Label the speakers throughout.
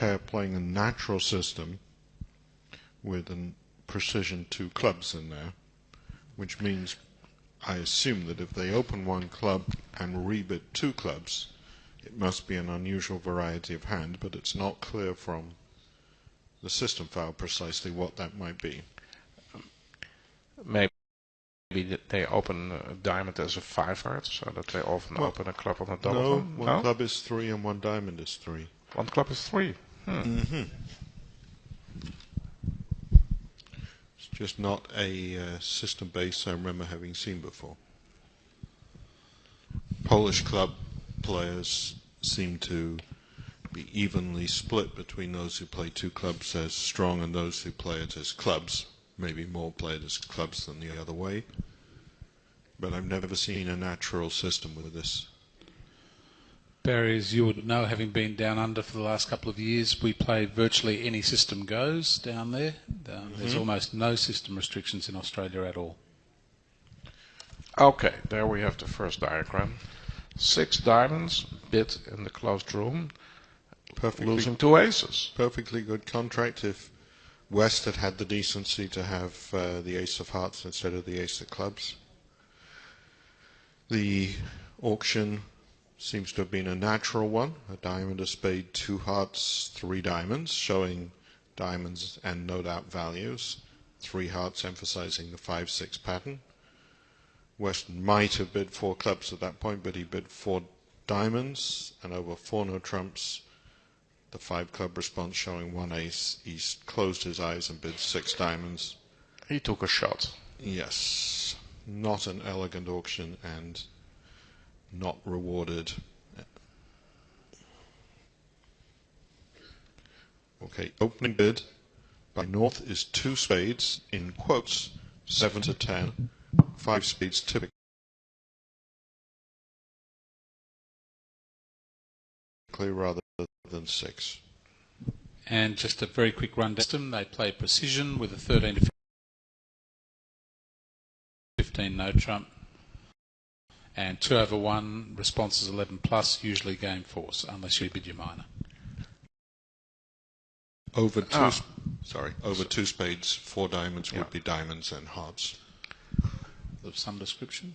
Speaker 1: pair playing a natural system with a precision 2 clubs in there, which means I assume that if they open one club and rebid 2 clubs, it must be an unusual variety of hand, but it's not clear from the system file precisely what that might be.
Speaker 2: Maybe they open a diamond as a 5 card, so that they often open a club on a double tone.
Speaker 1: One club is 3 and one diamond is 3.
Speaker 2: One club is 3.
Speaker 1: It's just not a system base I remember having seen before. Polish club players seem to be evenly split between those who play 2 clubs as strong and those who play it as clubs. Maybe more play it as clubs than the other way. But I've never seen a natural system with this.
Speaker 3: Barry, as you would know, having been down under for the last couple of years, we play virtually any system goes down there. There's almost no system restrictions in Australia at all.
Speaker 2: Okay, there we have the first diagram. 6 diamonds, bid in the closed room, losing 2 aces.
Speaker 1: Perfectly good contract if West had had the decency to have the ace of hearts instead of the ace of clubs. The auction seems to have been a natural one. A diamond, a spade, 2 hearts, 3 diamonds, showing diamonds and no doubt values. 3 hearts emphasizing the 5-6 pattern. West might have bid 4 clubs at that point, but he bid 4 diamonds, and over 4 no trumps, the 5 club response showing 1 ace. He closed his eyes and bid 6 diamonds.
Speaker 2: He took a shot.
Speaker 1: Yes, not an elegant auction and not rewarded. Okay, opening bid by North is 2 spades, in quotes, 7 to 10, 5 spades typically rather than 6.
Speaker 3: And just a very quick rundown, they play precision with a 13 to 15 no trump, and 2 over 1, response is 11 plus, usually game force, unless you bid your minor.
Speaker 1: Over 2 spades, 4 diamonds would be diamonds and hearts.
Speaker 3: Of some description.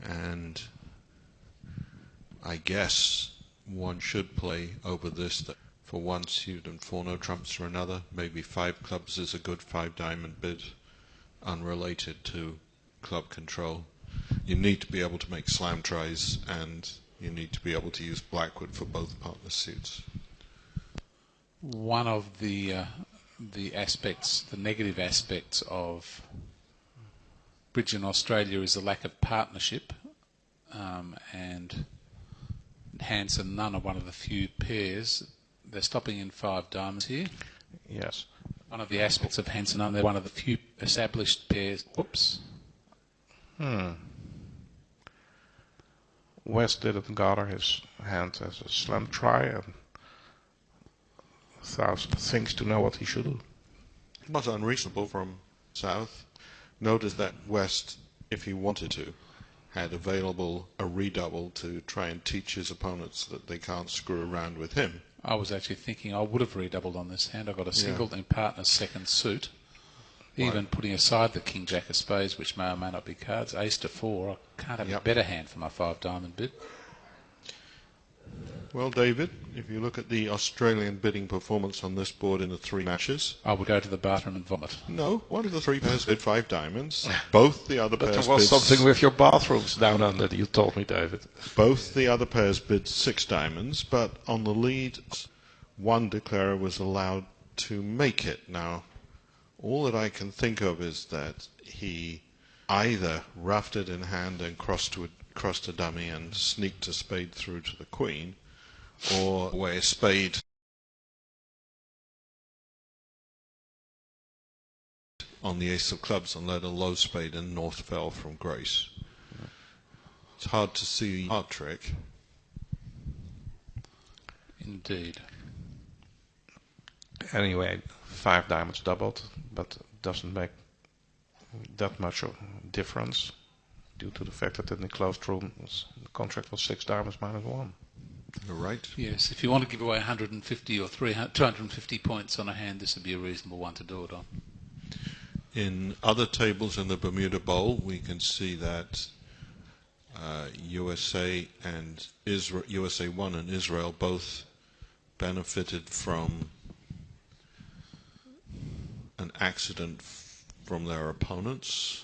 Speaker 1: And I guess one should play over this that for 1 suit and 4 no trumps for another. Maybe 5 clubs is a good 5 diamond bid, unrelated to club control. You need to be able to make slam tries, and you need to be able to use Blackwood for both partner suits.
Speaker 3: One of the aspects, the negative aspects of bridge in Australia is the lack of partnership, and Hans and Nunn are one of the few pairs. They're stopping in 5 diamonds here.
Speaker 2: Yes.
Speaker 3: One of the aspects of Hans and Nunn, they're one of the few established pairs. Whoops.
Speaker 2: West didn't gather his hand as a slam try and thousand things to know what he should do.
Speaker 1: Not unreasonable from South. Notice that West, if he wanted to, had available a redouble to try and teach his opponents that they can't screw around with him.
Speaker 3: I was actually thinking I would have redoubled on this hand. I got a single in partner's second suit. Even putting aside the King Jack of Spades, which may or may not be cards, ace to 4, I can't have a better hand for my 5 diamond bid.
Speaker 1: Well, David, if you look at the Australian bidding performance on this board in the 3 matches...
Speaker 3: I would go to the bathroom and vomit.
Speaker 1: No, one of the 3 pairs bid 5 diamonds. Both the other pairs bid...
Speaker 2: There was something with your bathrooms down under, you told me, David.
Speaker 1: Both the other pairs bid 6 diamonds, but on the lead, one declarer was allowed to make it. Now, all that I can think of is that he either roughed it in hand and crossed a dummy and sneaked a spade through to the queen, or where a spade on the ace of clubs and led a low spade and North fell from grace. It's hard to see the art trick.
Speaker 3: Indeed.
Speaker 2: Anyway, 5 diamonds doubled, but doesn't make that much of a difference due to the fact that in the closed room the contract was 6 diamonds minus 1.
Speaker 1: You're right.
Speaker 3: Yes, if you want to give away 150 or 250 points on a hand, this would be a reasonable one to do it on.
Speaker 1: In other tables in the Bermuda Bowl, we can see that USA and Israel, USA 1 and Israel both benefited from an accident from their opponents.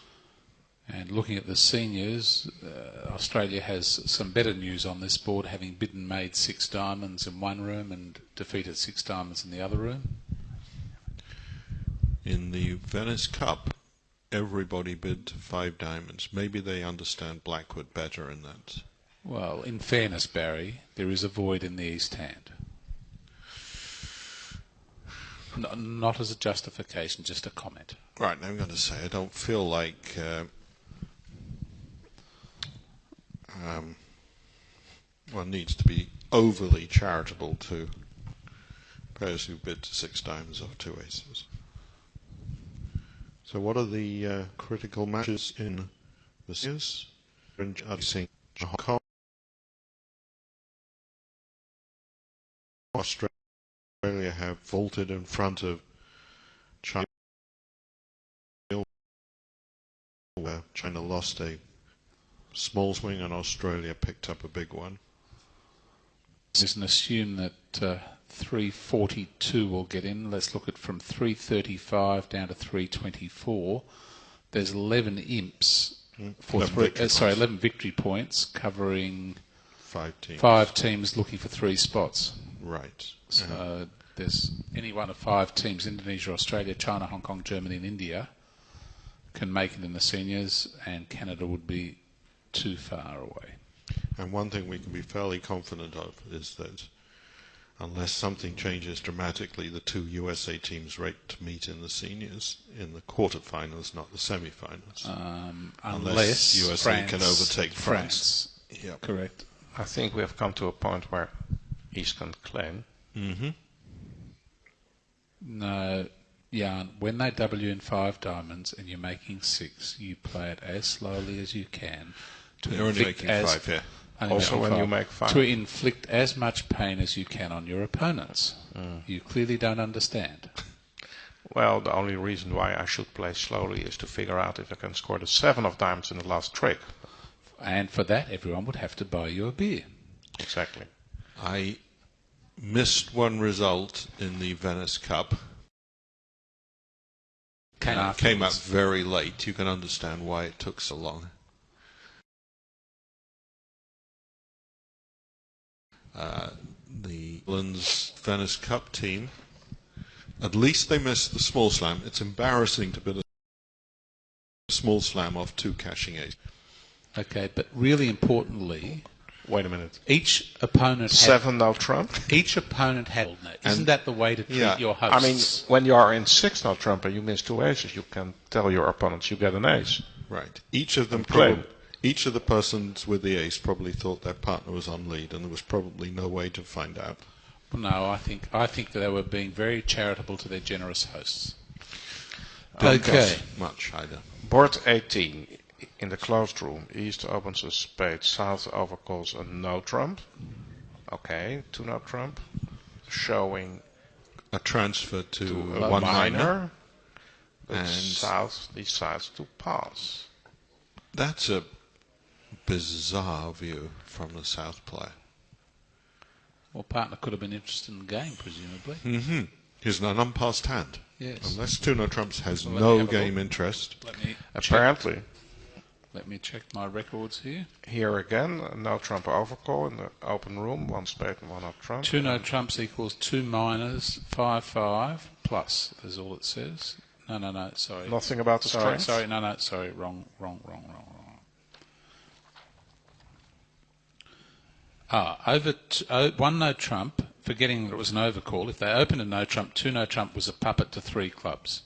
Speaker 3: And looking at the seniors, Australia has some better news on this board, having bid and made 6 diamonds in one room and defeated 6 diamonds in the other room.
Speaker 1: In the Venice Cup, everybody bid 5 diamonds. Maybe they understand Blackwood better in that.
Speaker 3: Well, in fairness, Barry, there is a void in the East Hand. Not as a justification, just a comment.
Speaker 1: Right, I'm going to say I don't feel like one needs to be overly charitable to players who bid 6 diamonds off 2 aces. So what are the critical matches in the series? I've seen Hong Kong, Australia have vaulted in front of China. China lost a small swing and Australia picked up a big one.
Speaker 3: There's an assume that 342 will get in. Let's look at from 335 down to 324. There's 11 imps for 11 victory points covering 5 teams looking for 3 spots.
Speaker 1: Right.
Speaker 3: So there's any one of 5 teams, Indonesia, Australia, China, Hong Kong, Germany and India, can make it in the seniors, and Canada would be too far away.
Speaker 1: And one thing we can be fairly confident of is that unless something changes dramatically, the 2 USA teams rate to meet in the seniors in the quarterfinals, not the semi-finals.
Speaker 3: Unless
Speaker 1: USA can overtake France.
Speaker 3: Yep. Correct.
Speaker 2: I think we have come to a point where East can claim.
Speaker 1: Mm-hmm.
Speaker 3: No, Jan, when they W in 5 diamonds and you're making 6, you play it as slowly as you can.
Speaker 1: They're only making 5 here.
Speaker 2: Also when you make 5.
Speaker 3: To inflict as much pain as you can on your opponents. You clearly don't understand.
Speaker 2: Well, the only reason why I should play slowly is to figure out if I can score the 7 of diamonds in the last trick.
Speaker 3: And for that, everyone would have to buy you a beer.
Speaker 2: Exactly.
Speaker 1: I missed one result in the Venice Cup. Came up very late. You can understand why it took so long. The Netherlands Venice Cup team, at least they missed the small slam. It's embarrassing to bid a small slam off 2 cashing aces.
Speaker 3: Okay, but really importantly,
Speaker 2: wait a minute.
Speaker 3: Each opponent
Speaker 2: 7 no trump.
Speaker 3: Each opponent had. Isn't that the way to treat your hosts?
Speaker 2: I mean, when you are in 6 no trump and you miss 2 aces, you can tell your opponents you get an ace.
Speaker 1: Right. Each of them each of the persons with the ace probably thought their partner was on lead, and there was probably no way to find out.
Speaker 3: No, I think that they were being very charitable to their generous hosts.
Speaker 1: Okay. Much either.
Speaker 2: Board 18. In the closed room, East opens a spade, South overcalls a no trump. Okay, 2 no trump. Showing
Speaker 1: a transfer to
Speaker 2: a
Speaker 1: 1
Speaker 2: minor.
Speaker 1: And
Speaker 2: South decides to pass.
Speaker 1: That's a bizarre view from the South player.
Speaker 3: Well, partner could have been interested in the game, presumably.
Speaker 1: Mm-hmm. He's an unpassed hand.
Speaker 3: Yes.
Speaker 1: Unless 2 no trumps has no game interest.
Speaker 2: Apparently.
Speaker 3: Let me check my records here.
Speaker 2: Here again, no trump overcall in the open room, 1 spade and 1 up trump.
Speaker 3: 2 no trumps equals 2 minors, 5-5 plus. That's all it says. No, sorry.
Speaker 2: Nothing about the strength?
Speaker 3: Sorry, wrong. Over 1 no trump, forgetting that it was an overcall. If they opened a no trump, 2 no trump was a puppet to 3 clubs.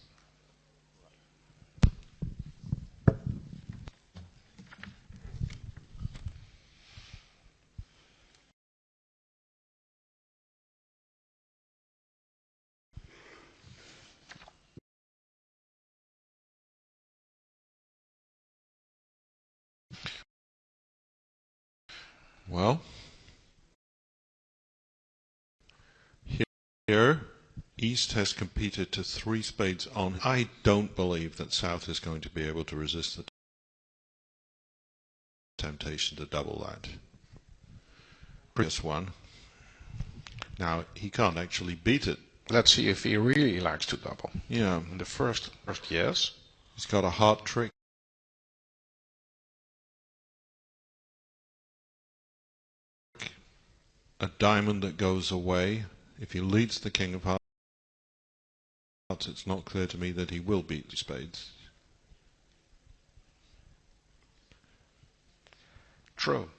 Speaker 1: Well, Here, East has competed to 3 spades on. I don't believe that South is going to be able to resist the temptation to double that. Previous one. Now, he can't actually beat it.
Speaker 2: Let's see if he really likes to double.
Speaker 1: Yeah.
Speaker 2: The first yes.
Speaker 1: He's got a heart trick. A diamond that goes away. If he leads the king of hearts, it's not clear to me that he will beat the spades.
Speaker 2: True.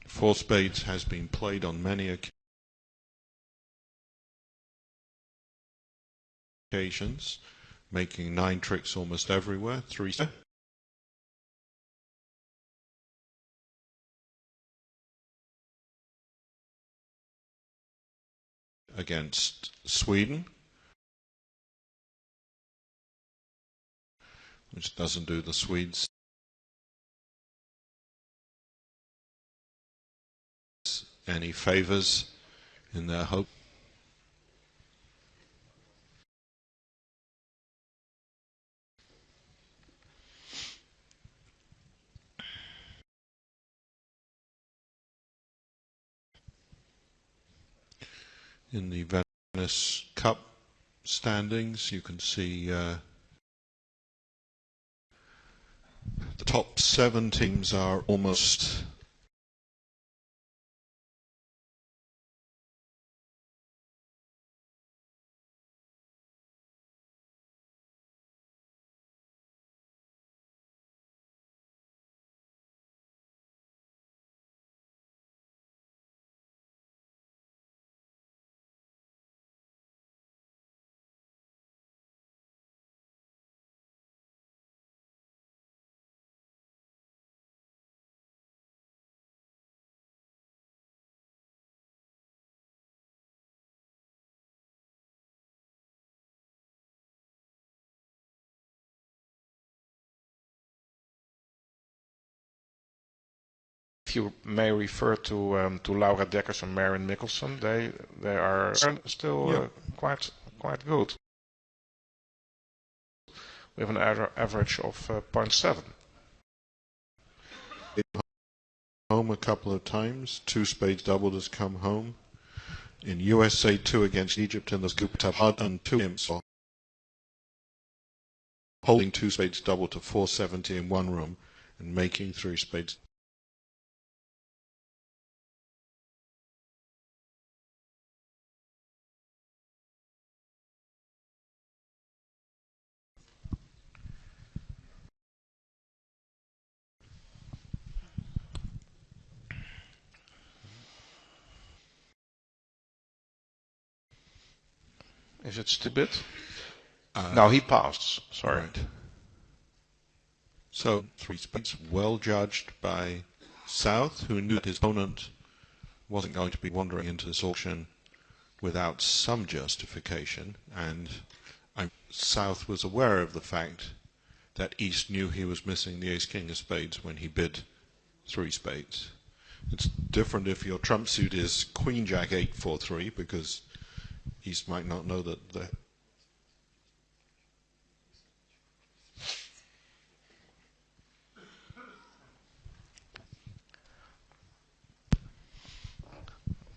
Speaker 1: 4 spades has been played on many occasions, making 9 tricks almost everywhere. 3 against Sweden, which doesn't do the Swedes any favors in their hope. In the Venice Cup standings, you can see the top 7 teams are almost
Speaker 2: If you may refer to Laura Dekkers and Maren Mikkelsen, they are still quite good. We have an average of 0.7.
Speaker 1: home a couple of times. 2 spades doubled has come home. In USA 2 against Egypt in the Gupta Hud and 2 imps, holding 2 spades double to 470 in one room and making 3 spades.
Speaker 2: Is it still bit? No, he passed. Sorry.
Speaker 1: Right. So 3 spades, well judged by South, who knew that his opponent wasn't going to be wandering into this auction without some justification, and South was aware of the fact that East knew he was missing the ace-king of spades when he bid 3 spades. It's different if your trump suit is Queen Jack 8-4-3, because East might not know that the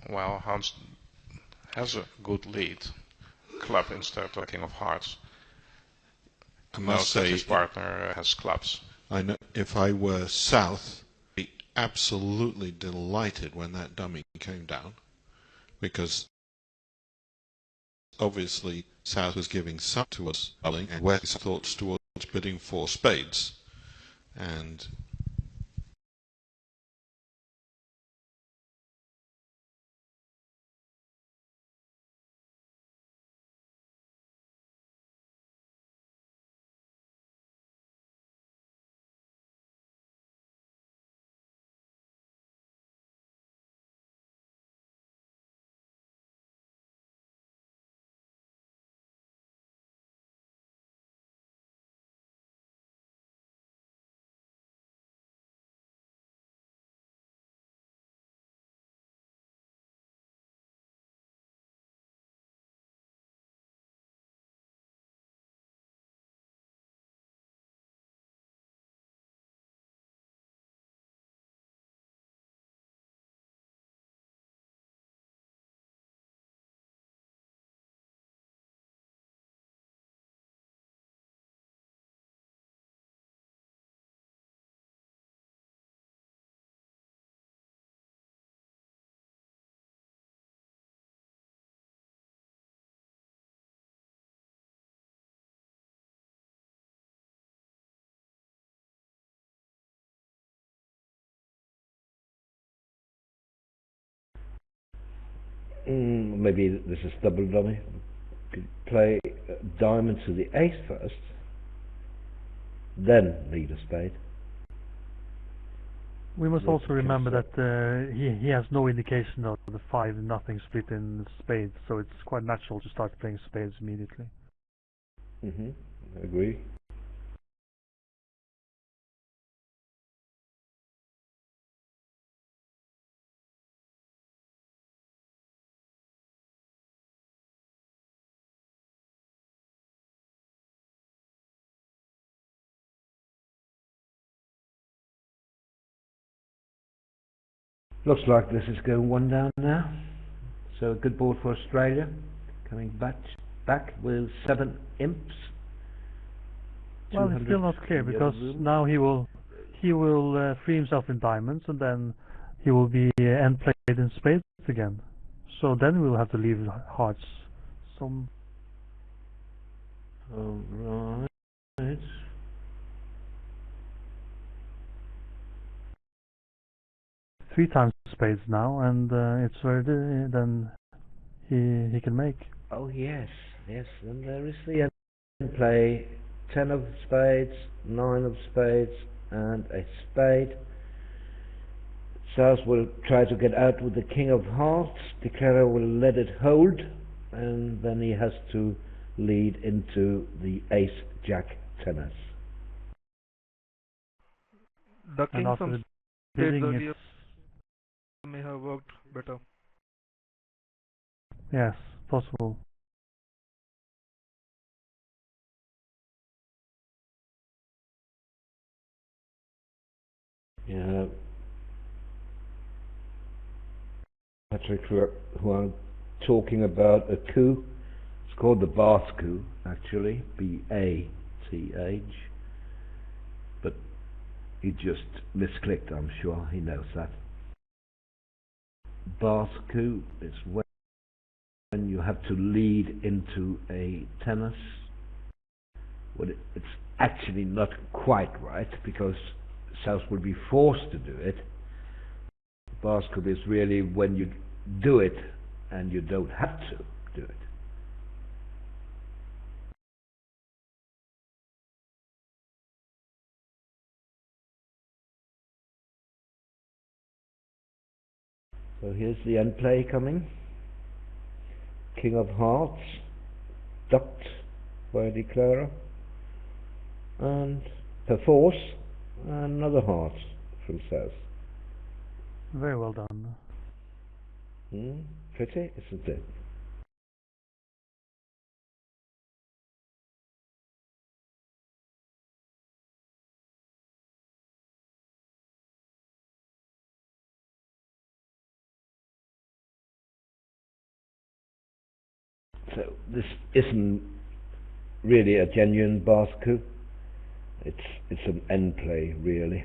Speaker 2: Well, Hans has a good lead. Club instead of king of hearts.
Speaker 1: I must say,
Speaker 2: his partner has clubs.
Speaker 1: I know if I were South, I'd be absolutely delighted when that dummy came down, because obviously South was giving some towards doubling and West's thoughts towards bidding 4 spades, and
Speaker 4: Maybe this is double dummy. Could play diamond to the ace first, then lead a spade.
Speaker 5: We must also remember that he has no indication of the 5-0 split in spades, so it's quite natural to start playing spades immediately.
Speaker 4: I agree. Looks like this is going 1 down now. So a good board for Australia. Coming back with 7 imps.
Speaker 5: Well, it's still not clear because now he will free himself in diamonds, and then he will be end played in spades again. So then we'll have to leave hearts. Some.
Speaker 4: All right.
Speaker 5: 3 times spades now, and it's where then he can make.
Speaker 4: Oh yes, and there is the end play, 10 of spades, 9 of spades, and a spade. South will try to get out with the king of hearts. Declarer will let it hold, and then he has to lead into the ace-jack tennis.
Speaker 6: The king from spades earlier
Speaker 5: It's
Speaker 6: may have worked better.
Speaker 5: yes, possible.
Speaker 4: Yeah. Patrick, who are talking about a coup. It's called the Bath coup, actually, B-A-T-H. But he just misclicked, I'm sure, he knows that. Bath coup is when you have to lead into a tennis. Well, it's actually not quite right, because South will be forced to do it. Bath coup is really when you do it and you don't have to do it. So here's the end play coming. King of hearts, ducked by a declarer, and perforce another heart from South.
Speaker 5: Very well done.
Speaker 4: Pretty, isn't it? So this isn't really a genuine Bath coup. It's an end play, really.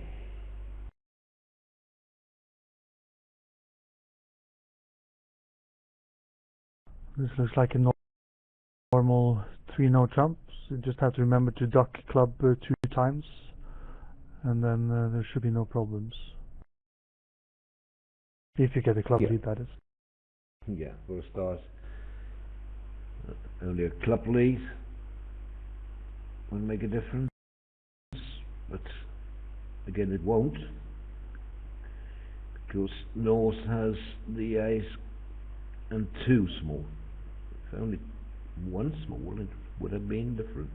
Speaker 5: This looks like a normal 3-no trump. You just have to remember to duck club 2 times, and then there should be no problems. If you get a club lead, that is.
Speaker 4: Yeah, for a start. Only a club lead will make a difference, but again it won't, because North has the ace and 2 small. If only 1 small, it would have been different.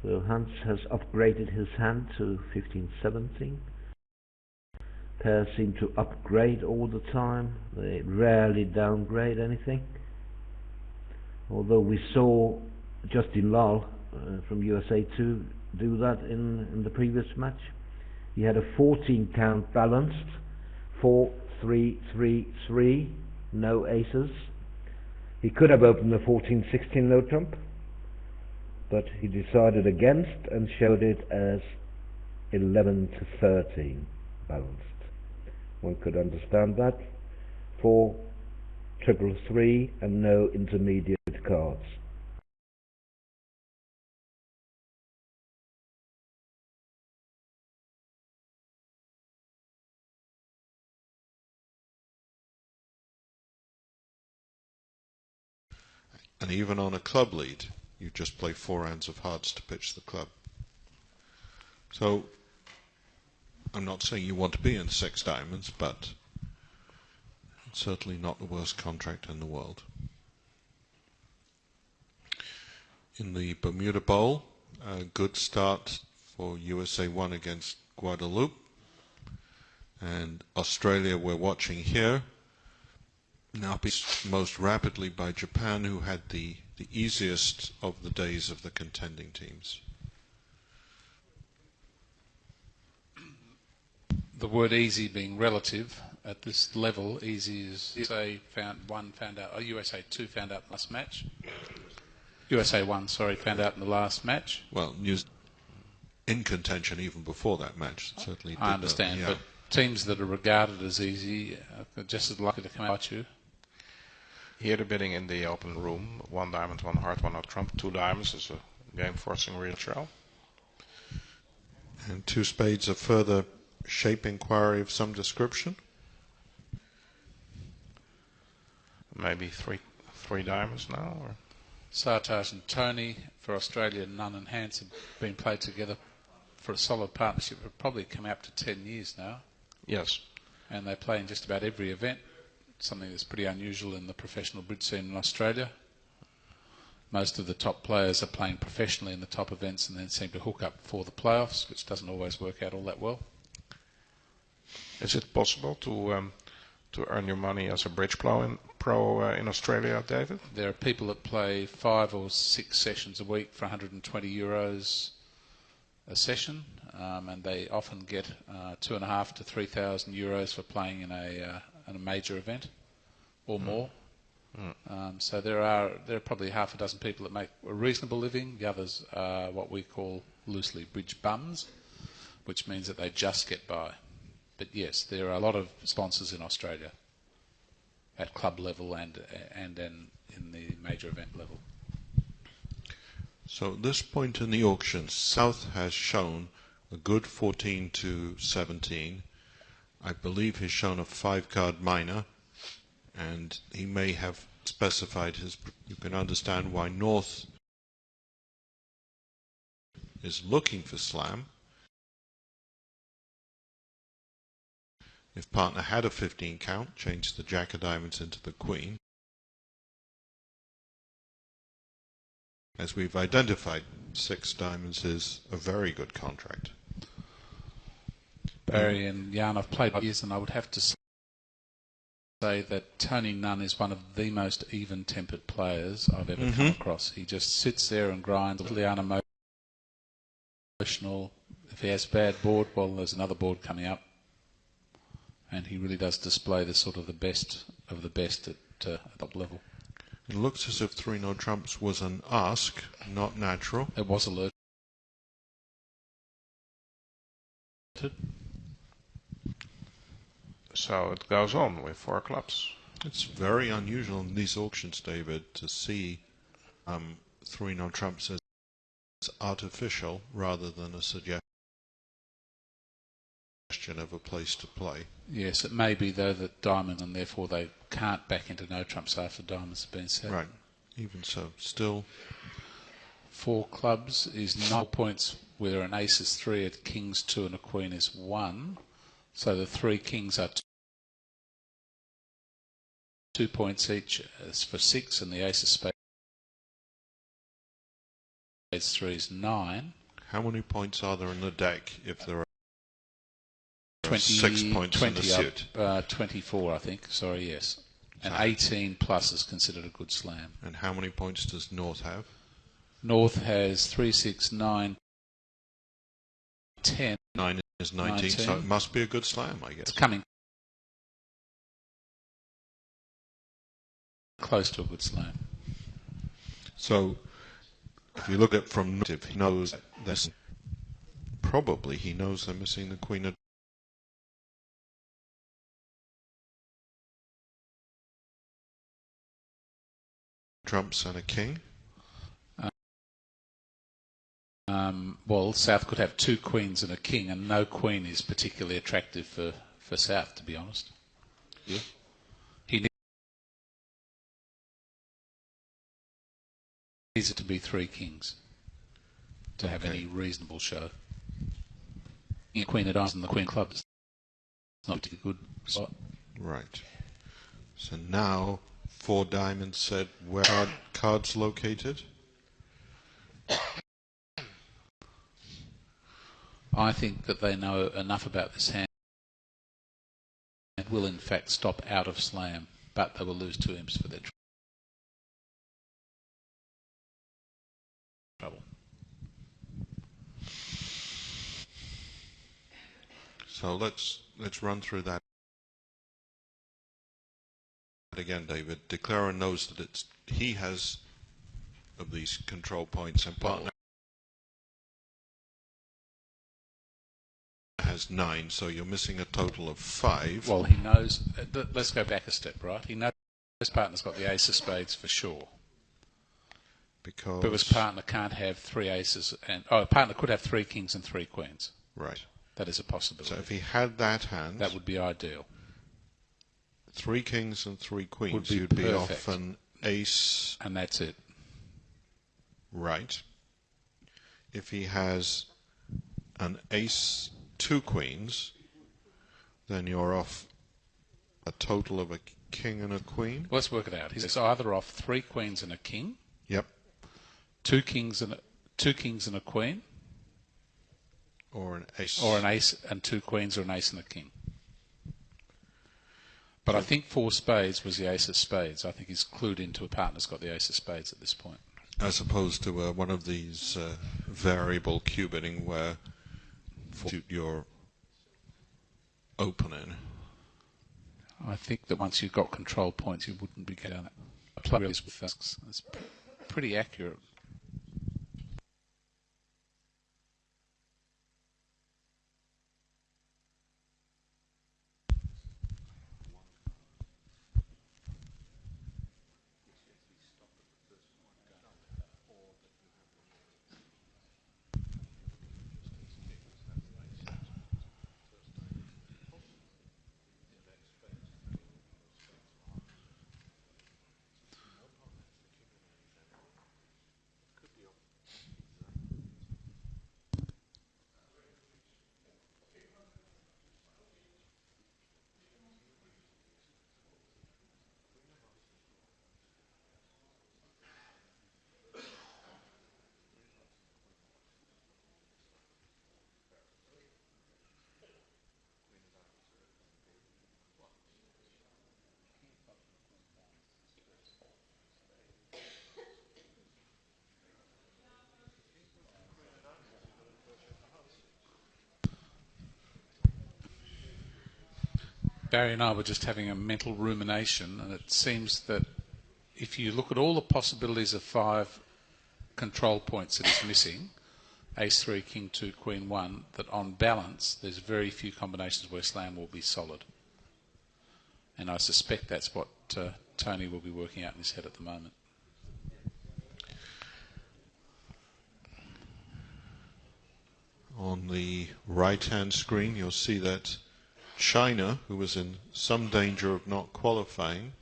Speaker 4: So Hans has upgraded his hand to 15-17. Pairs seem to upgrade all the time. They rarely downgrade anything. Although we saw Justin Lal from USA 2 do that in the previous match. He had a 14 count balanced, 4-3-3-3, no aces. He could have opened the 14-16 no trump, but he decided against and showed it as 11-13 balanced. One could understand that. 4-3-3-3 and no intermediate cards.
Speaker 1: And even on a club lead, you just play 4 rounds of hearts to pitch the club. So, I'm not saying you want to be in 6 diamonds, but it's certainly not the worst contract in the world. In the Bermuda Bowl, a good start for USA 1 against Guadeloupe. And Australia we're watching here. Now beat most rapidly by Japan, who had the easiest of the days of the contending teams.
Speaker 3: The word easy being relative at this level, easy is USA USA 2 found out last match. USA 1, sorry, found out in the last match.
Speaker 1: Well, in contention even before that match, certainly.
Speaker 3: I understand, but teams that are regarded as easy are just as likely to come out you.
Speaker 2: Here the bidding in the open room, 1 diamond, 1 heart, 1 out trump, 2 diamonds is a game forcing real shell.
Speaker 1: And 2 spades, a further shape inquiry of some description.
Speaker 2: Maybe three diamonds now, or
Speaker 3: Sartaj and Tony for Australia, Nunn and Hans have been played together for a solid partnership. Have probably come up to 10 years now.
Speaker 2: yes.
Speaker 3: And they play in just about every event, something that's pretty unusual in the professional bridge scene in Australia. Most of the top players are playing professionally in the top events and then seem to hook up for the playoffs, which doesn't always work out all that well.
Speaker 2: Is it possible to earn your money as a bridge pro in Australia, David?
Speaker 3: There are people that play 5 or 6 sessions a week for €120 a session, and they often get €2,500 to €3,000 for playing in a major event or more. So there are probably half a dozen people that make a reasonable living. The others are what we call loosely bridge bums, which means that they just get by. But yes, there are a lot of sponsors in Australia at club level and in the major event level.
Speaker 1: So at this point in the auction, South has shown a good 14 to 17. I believe he's shown a 5-card minor, and he may have specified his. You can understand why North is looking for slam. If partner had a 15 count, change the jack of diamonds into the queen. As we've identified, 6 diamonds is a very good contract.
Speaker 3: Barry and Lian, I've played years, and I would have to say that Tony Nunn is one of the most even-tempered players I've ever come across. He just sits there and grinds, a little unemotional. If he has a bad board, well, there's another board coming up. And he really does display the sort of the best of the best at top level.
Speaker 1: It looks as if 3 no trumps was an ask, not natural.
Speaker 3: It was alerted.
Speaker 2: So it goes on with 4 clubs.
Speaker 1: It's very unusual in these auctions, David, to see 3 no trumps as artificial rather than a suggestion of a place to play.
Speaker 3: Yes, it may be though that diamond, and therefore they can't back into no trumps after diamonds have been set.
Speaker 1: Right. Even so, still
Speaker 3: 4 clubs is 9 points, where an ace is 3, a king's 2, and a queen is 1. So the 3 kings are 2 points each for 6, and the ace of spades 3 is 9.
Speaker 1: How many points are there in the deck if there are
Speaker 3: 6
Speaker 1: points
Speaker 3: 20
Speaker 1: in the suit?
Speaker 3: 24, I think. Sorry, yes. And 18 plus is considered a good slam.
Speaker 1: And how many points does North have?
Speaker 3: North has 3, 6, 9, 10.
Speaker 1: 9 is 19, so it must be a good slam, I guess.
Speaker 3: It's coming close to a good slam.
Speaker 1: So, if you look at it from North, he knows this. Probably he knows they're missing the queen of trumps and a king.
Speaker 3: Well, South could have 2 queens and a king, and no queen is particularly attractive for South, to be honest.
Speaker 1: Yeah.
Speaker 3: it to be 3 kings to have any reasonable show. The Queen of Diamonds and the Queen of Clubs. It's not a good spot.
Speaker 1: Right. So now 4 diamonds said where are cards located?
Speaker 3: I think that they know enough about this hand and will in fact stop out of slam, but they will lose 2 imps for their trouble.
Speaker 1: So let's run through that again, David. Declarer knows that he has of these control points and partner has 9, so you're missing a total of 5.
Speaker 3: Well, he knows. Let's go back a step, right? He knows his partner's got the ace of spades for sure. But his partner can't have 3 aces, and a partner could have 3 kings and 3 queens.
Speaker 1: Right.
Speaker 3: That is a possibility.
Speaker 1: So if he had that hand,
Speaker 3: that would be ideal.
Speaker 1: 3 kings and 3 queens,
Speaker 3: would be
Speaker 1: you'd
Speaker 3: perfect.
Speaker 1: be off an ace.
Speaker 3: And that's it.
Speaker 1: Right. If he has an ace, 2 queens, then you're off a total of a king and a queen.
Speaker 3: Well, let's work it out. He's either off 3 queens and a king.
Speaker 1: Yep.
Speaker 3: 2 kings and a queen.
Speaker 1: Or an ace.
Speaker 3: Or an ace and 2 queens, or an ace and a king. But I think 4 spades was the ace of spades. I think he's clued into a partner's got the ace of spades at this point.
Speaker 1: As opposed to one of these variable cubiting where you're opening.
Speaker 3: I think that once you've got control points, you wouldn't be getting it. It's pretty accurate. Barry and I were just having a mental rumination, and it seems that if you look at all the possibilities of 5 control points that he's missing, ace 3, king 2, queen 1, that on balance there's very few combinations where slam will be solid. And I suspect that's what Tony will be working out in his head at the moment.
Speaker 1: On the right-hand screen, you'll see that China, who was in some danger of not qualifying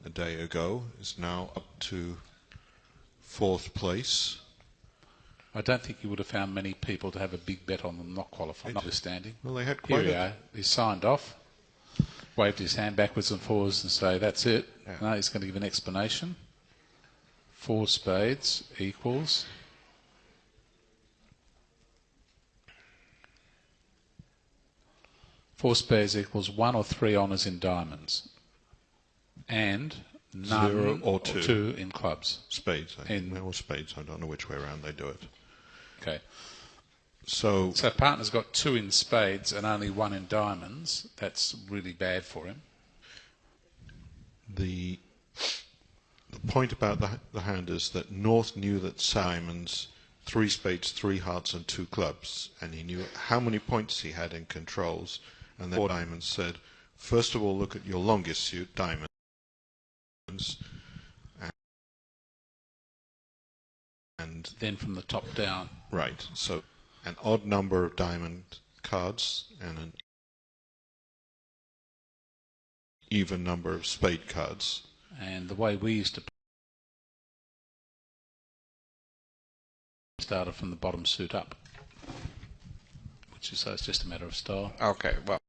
Speaker 1: a day ago, is now up to 4th place.
Speaker 3: I don't think you would have found many people to have a big bet on them not qualifying, notwithstanding.
Speaker 1: Well, they had
Speaker 3: Here we are. He signed off, waved his hand backwards and forwards and say, that's it.
Speaker 1: Yeah.
Speaker 3: No, he's going to give an explanation. 4 spades equals... Four spades equals 1 or 3 honours in diamonds, and none
Speaker 1: 0 or 2
Speaker 3: in clubs.
Speaker 1: Spades, or spades. I don't know which way around they do it.
Speaker 3: Okay.
Speaker 1: So
Speaker 3: partner's got 2 in spades and only 1 in diamonds. That's really bad for him.
Speaker 1: The point about the hand is that North knew that Simon's 3 spades, 3 hearts, and 2 clubs, and he knew how many points he had in controls. And then 4 diamonds said, first of all, look at your longest suit, diamonds, and
Speaker 3: then from the top down.
Speaker 1: Right. So an odd number of diamond cards and an even number of spade cards.
Speaker 3: And the way we used to started from the bottom suit up, which is so it's just a matter of style.
Speaker 2: Okay, well,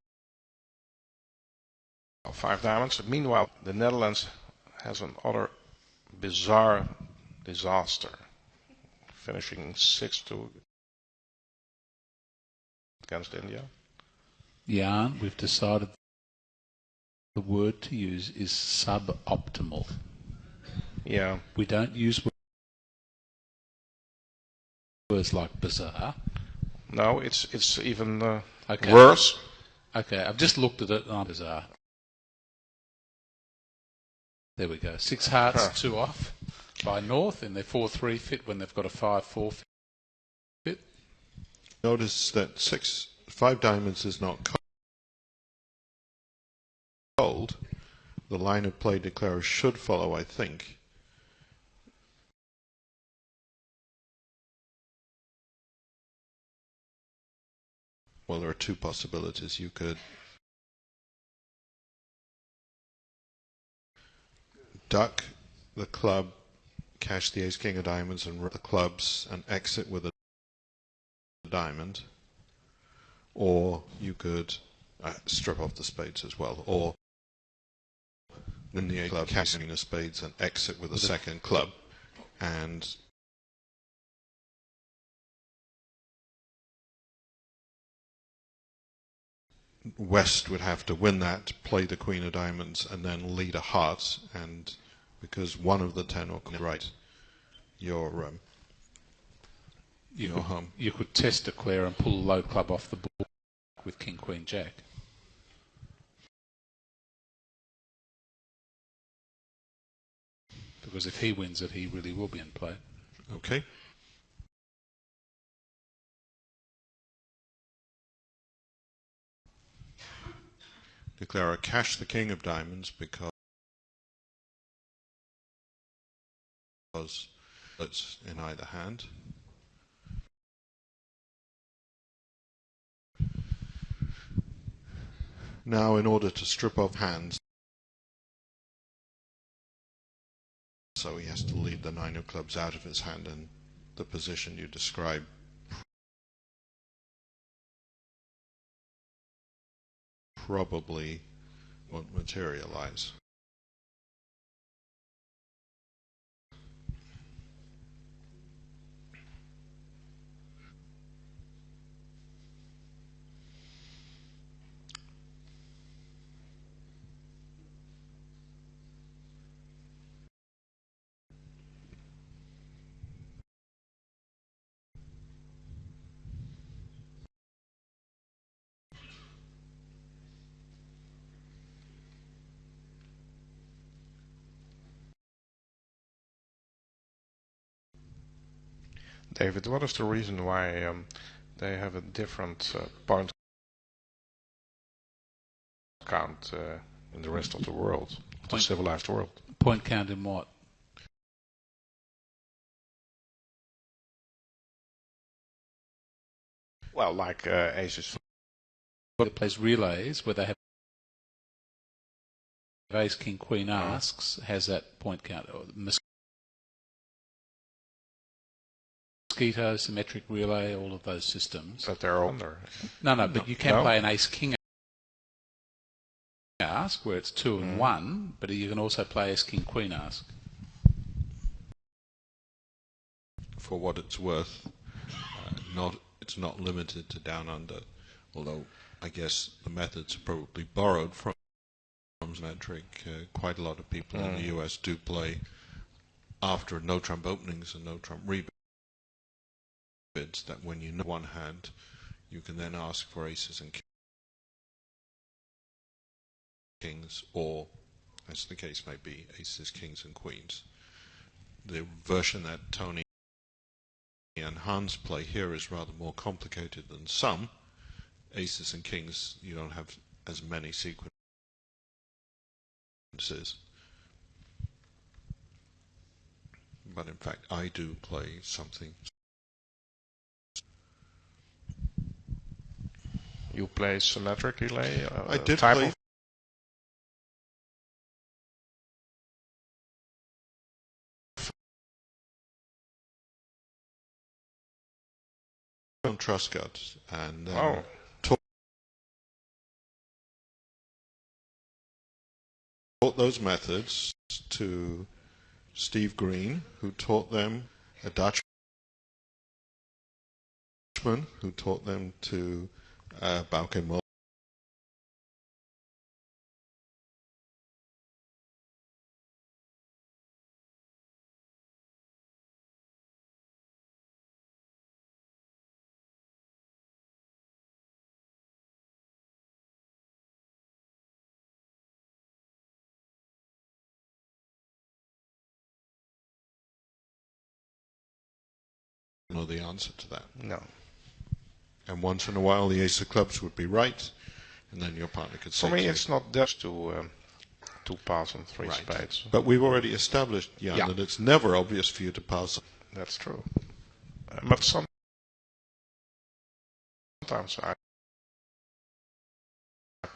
Speaker 2: 5 diamonds. Meanwhile, the Netherlands has another bizarre disaster, finishing 6-2 against India.
Speaker 3: Lian, we've decided the word to use is suboptimal.
Speaker 2: Yeah.
Speaker 3: We don't use words like bizarre.
Speaker 2: No, it's even
Speaker 3: Okay.
Speaker 2: worse.
Speaker 3: Okay, I've just looked at it and I'm bizarre. There we go. 6 hearts, 2 off by North in their 4-3 fit when they've got a 5-4 fit.
Speaker 1: Notice that 5 diamonds is not cold. The line of play declarer should follow, I think. Well, there are 2 possibilities. You could duck the club, cash the ace-king of diamonds and rip the clubs and exit with a diamond. Or you could strip off the spades as well. Or win the ace club, cash the spades and exit with a second club. And West would have to win that, play the queen of diamonds, and then lead a heart. And because one of the 10 will come right, you're home.
Speaker 3: You could test declare and pull a low club off the board with King, Queen, Jack. Because if he wins it, he really will be in play.
Speaker 1: Okay. Declare a cash the king of diamonds because it's in either hand. Now, in order to strip off hands, so he has to lead the 9 of clubs out of his hand, and the position you describe probably won't materialize.
Speaker 2: David, what is the reason why they have a different point count in the rest of the world, the civilized world?
Speaker 3: Point count in what?
Speaker 2: Well, like aces.
Speaker 3: It plays relays where they have ace, king, queen, asks, has that point count. Mosquito, symmetric relay, all of those systems.
Speaker 2: But they're under.
Speaker 3: No, but you can play an ace-king ask where it's 2 and 1, but you can also play ace-king, queen ask.
Speaker 1: For what it's worth, it's not limited to down under, although I guess the methods are probably borrowed from symmetric. Quite a lot of people in the US do play after no-trump openings and no-trump rebids, that when you know one hand, you can then ask for aces and kings, or, as the case may be, aces, kings, and queens. The version that Tony and Hans play here is rather more complicated than some. Aces and kings, you don't have as many sequences. But in fact, I do play something.
Speaker 2: You play symmetric relay?
Speaker 1: I did
Speaker 2: type
Speaker 1: play
Speaker 2: of
Speaker 1: Truscott, and taught those methods to Steve Green, who taught them a Dutchman, who taught them to Bauke Moll. Know the answer to that.
Speaker 2: No.
Speaker 1: And once in a while the ace of clubs would be right, and then your partner could say
Speaker 2: for me it's not just to pass on three spades.
Speaker 1: But we've already established, Jan, that it's never obvious for you to pass.
Speaker 2: That's true. But sometimes I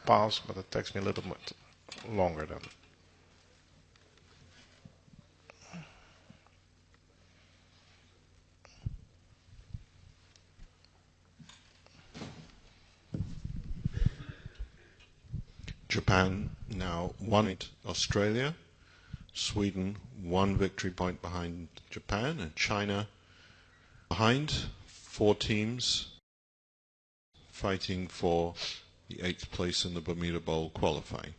Speaker 2: pass, but it takes me a little bit longer than.
Speaker 1: Japan now 1 Australia, Sweden 1 victory point behind Japan, and China behind. 4 teams fighting for the 8th place in the Bermuda Bowl qualifying.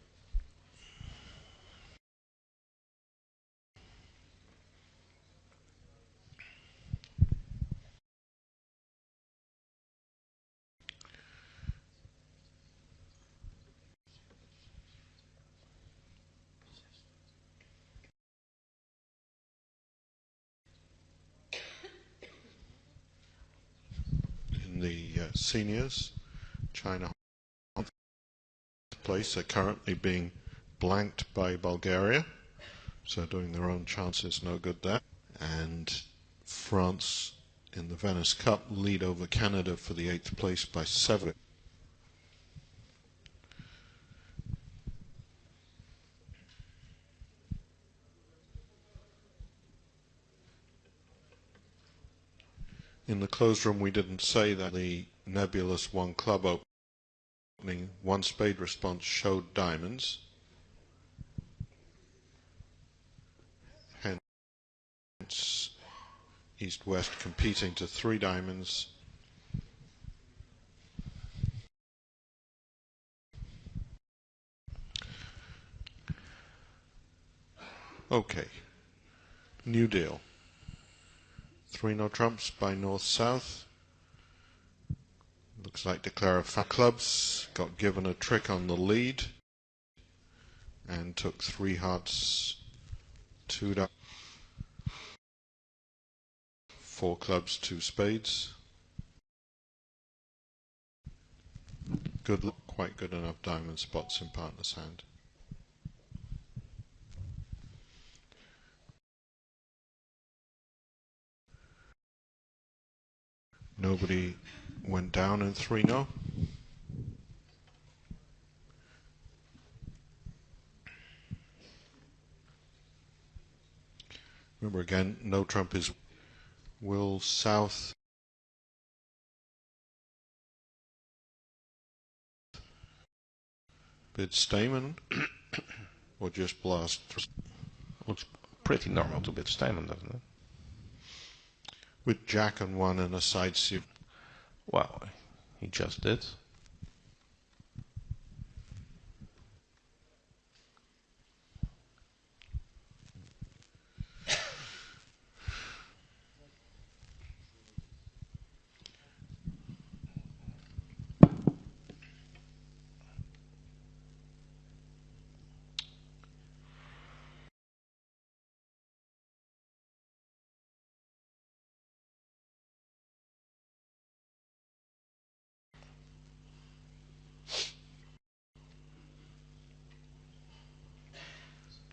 Speaker 1: In the seniors, China place are currently being blanked by Bulgaria, so doing their own chances no good there. And France in the Venice Cup lead over Canada for the 8th place by 7. In the closed room we didn't say that the nebulous 1 club opening, 1 spade response showed diamonds. Hence East-West competing to 3 diamonds. Okay, new deal. 3 no trumps by north-south. Looks like declare clubs, got given a trick on the lead, and took 3 hearts, 2 down, 4 clubs, 2 spades. Good luck, quite good enough diamond spots in partner's hand. Nobody went down in 3-0. Remember again, no trump is will south bid Stamen or just blast?
Speaker 2: Looks pretty normal to bid Stamen, doesn't it?
Speaker 1: With Jack and 1 and a side suit.
Speaker 2: Well, he just did.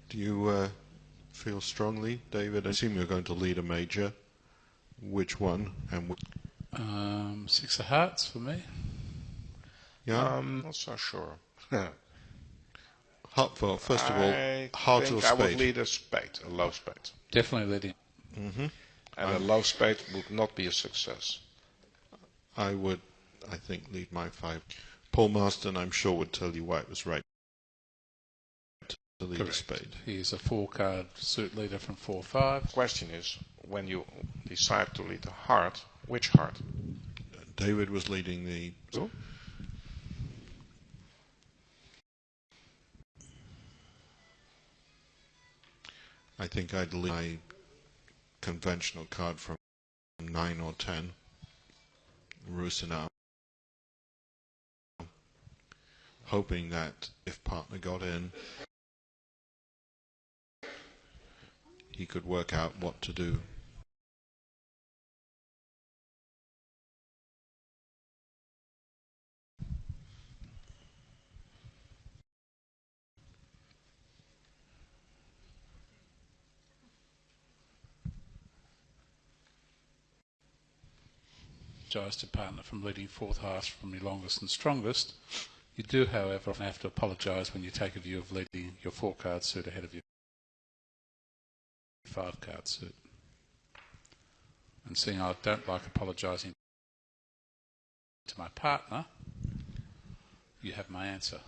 Speaker 1: Do you feel strongly, David? I assume you're going to lead a major. Which one? And
Speaker 3: 6 of hearts for me.
Speaker 1: Yeah,
Speaker 2: not so sure.
Speaker 1: Well, first of all, heart or spade?
Speaker 2: I would lead a spade, a low spade.
Speaker 3: Definitely leading.
Speaker 1: Mm-hmm.
Speaker 2: And a low spade would not be a success.
Speaker 1: I would, I think, lead my 5. Paul Marston, I'm sure, would tell you why it was right to lead a spade.
Speaker 3: He is a 4-card suit leader from 4-5.
Speaker 2: Question is, when you decide to lead the heart, which heart?
Speaker 1: David was leading the...
Speaker 2: Oh.
Speaker 1: I think I'd lead my conventional card from 9 or 10. Ruoyang. Hoping that if partner got in, he could work out what to do.
Speaker 3: To partner from leading 4th half from your longest and strongest. You do, however, often have to apologise when you take a view of leading your 4-card suit ahead of your 5-card suit. And seeing I don't like apologising to my partner, you have my answer.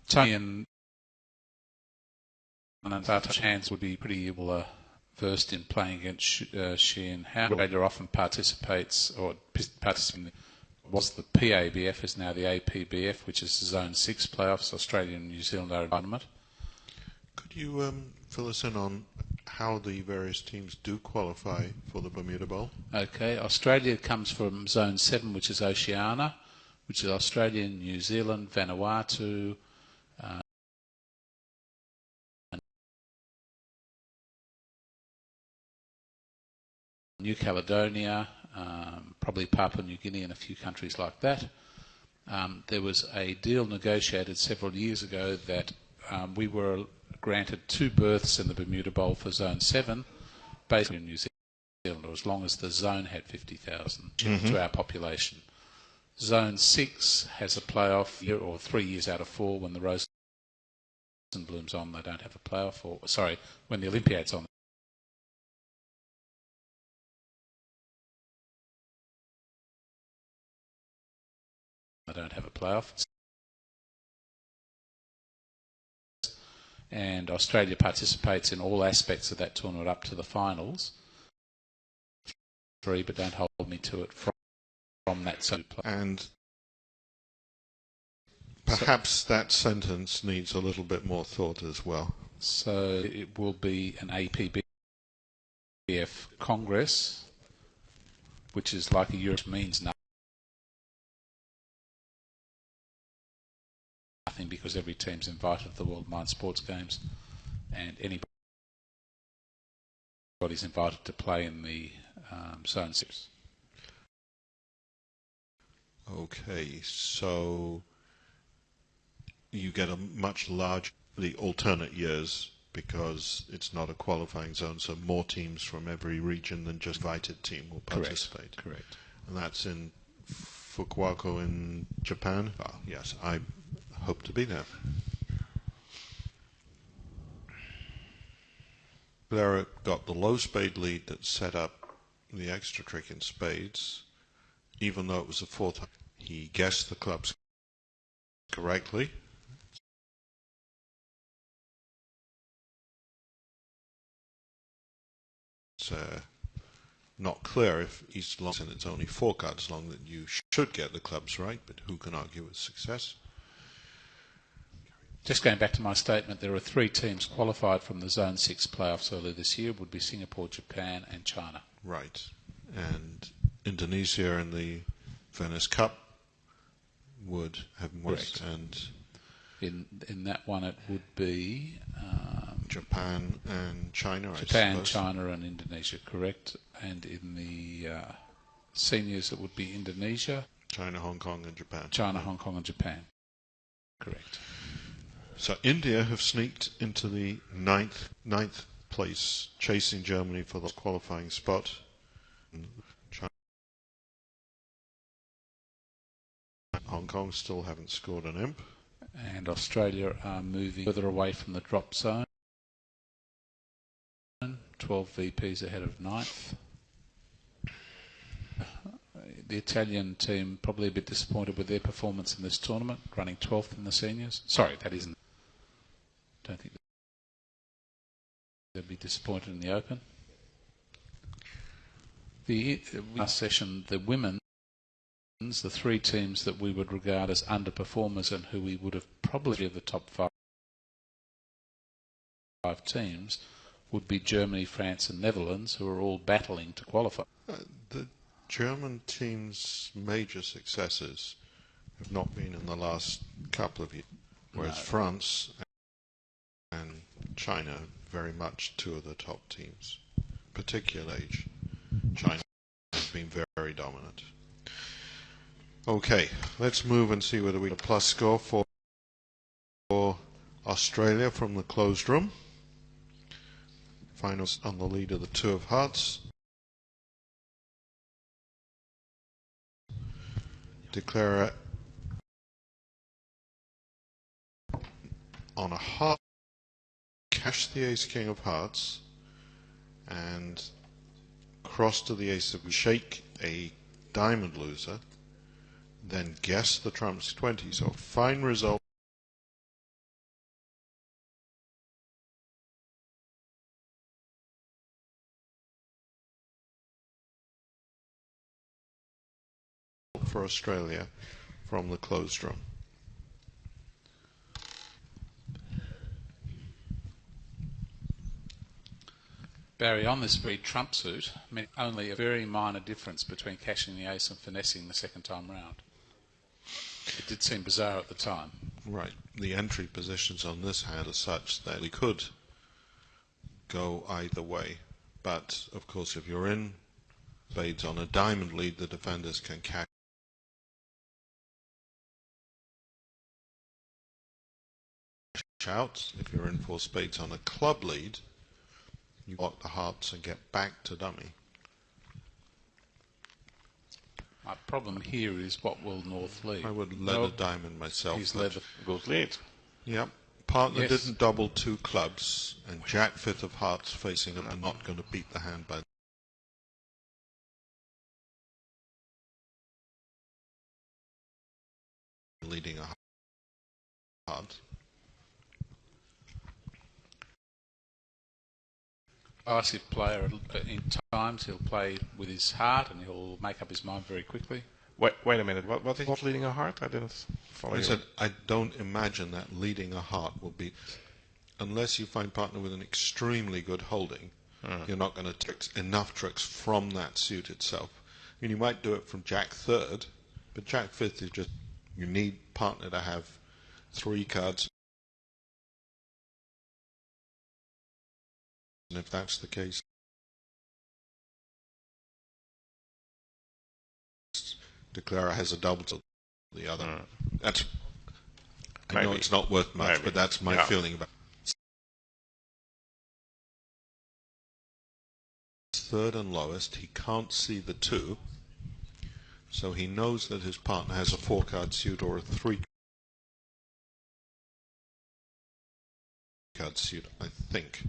Speaker 3: Tony and Sartaj hands would be pretty well versed in playing against Shi and Hao. Australia often participates in what's the PABF is now the APBF, which is the Zone 6 playoffs. Australia and New Zealand are in tournament.
Speaker 1: Could you fill us in on how the various teams do qualify for the Bermuda Bowl?
Speaker 3: Okay, Australia comes from Zone 7, which is Oceania, which is Australia, New Zealand, Vanuatu, New Caledonia, probably Papua New Guinea and a few countries like that. There was a deal negotiated several years ago that we were granted 2 berths in the Bermuda Bowl for Zone 7, basically in New Zealand, or as long as the zone had 50,000 to our population. Zone 6 has a playoff year or 3 years out of 4 when the Rose and Bloom's on, they don't have a playoff, or sorry, when the Olympiad's on, they don't have a playoff. And Australia participates in all aspects of that tournament up to the finals. 3, but don't hold me to it from that zone.
Speaker 1: And perhaps that sentence needs a little bit more thought as well.
Speaker 3: So it will be an APBF Congress, which is like a Europe, means nothing because every team's invited to the World Mind Sports Games, and anybody's invited to play in the Zone 6.
Speaker 1: Okay, so you get a much larger the alternate years because it's not a qualifying zone, so more teams from every region than just invited team will participate.
Speaker 3: Correct.
Speaker 1: And that's in Fukuoka in Japan? Oh, yes, I hope to be there. Blair got the low spade lead that set up the extra trick in spades, even though it was the 4th. He guessed the clubs correctly. It's not clear if East long and it's only 4 cards long that you should get the clubs right, but who can argue with success?
Speaker 3: Just going back to my statement, there are 3 teams qualified from the Zone 6 playoffs earlier this year, would be Singapore, Japan and China.
Speaker 1: Right. And Indonesia in the Venice Cup would have West, and
Speaker 3: in that one it would be
Speaker 1: Japan and China.
Speaker 3: Japan, China and Indonesia, correct. And in the seniors it would be Indonesia,
Speaker 1: China, Hong Kong and Japan.
Speaker 3: China, Hong Kong and Japan, correct.
Speaker 1: So India have sneaked into the ninth place, chasing Germany for the qualifying spot. Hong Kong still haven't scored an imp.
Speaker 3: And Australia are moving further away from the drop zone. 12 VPs ahead of 9th. The Italian team probably a bit disappointed with their performance in this tournament, running 12th in the seniors. Sorry, that isn't. Don't think they'll be disappointed in the Open. The last session, the women's, the three teams that we would regard as underperformers and who we would have probably of the top five teams would be Germany, France and Netherlands, who are all battling to qualify.
Speaker 1: The German team's major successes have not been in the last couple of years, whereas France and China are very much two of the top teams. Particularly China has been very dominant. Okay, let's move and see whether we get a plus score for Australia from the closed room. Finals on the lead of the two of hearts. Declare on a heart, cash the ace king of hearts, and cross to the ace of shake a diamond loser, then guess the trumps 20. So fine result for Australia from the closed room.
Speaker 3: Barry, on this read trump suit, meant only a very minor difference between cashing the ace and finessing the second time round. It did seem bizarre at the time.
Speaker 1: Right. The entry positions on this hand are such that we could go either way. But, of course, if you're in spades on a diamond lead, the defenders can cash out. If you're in four spades on a club lead, you block the hearts and get back to dummy.
Speaker 3: My problem here is what will North lead?
Speaker 1: I would let a diamond myself.
Speaker 3: He's led a good lead.
Speaker 1: Yep. Partner
Speaker 3: Yes.
Speaker 1: didn't double two clubs, and Jack fifth of hearts facing him are not going to beat the hand by leading a heart.
Speaker 3: Decisive player. In times he'll play with his heart and he'll make up his mind very quickly.
Speaker 2: Wait a minute. What is leading a heart? I didn't follow
Speaker 1: I
Speaker 2: you.
Speaker 1: said I don't imagine that leading a heart will be, unless you find partner with an extremely good holding. You're not going to tricks enough tricks from that suit itself. I mean, you might do it from Jack third, but Jack fifth is just you need partner to have three cards. And if that's the case, Declarer has a double to the other. That's. I know it's not worth much, but that's my feeling about it. Third and lowest, he can't see the two, so he knows that his partner has a four-card suit or a three-card suit, I think.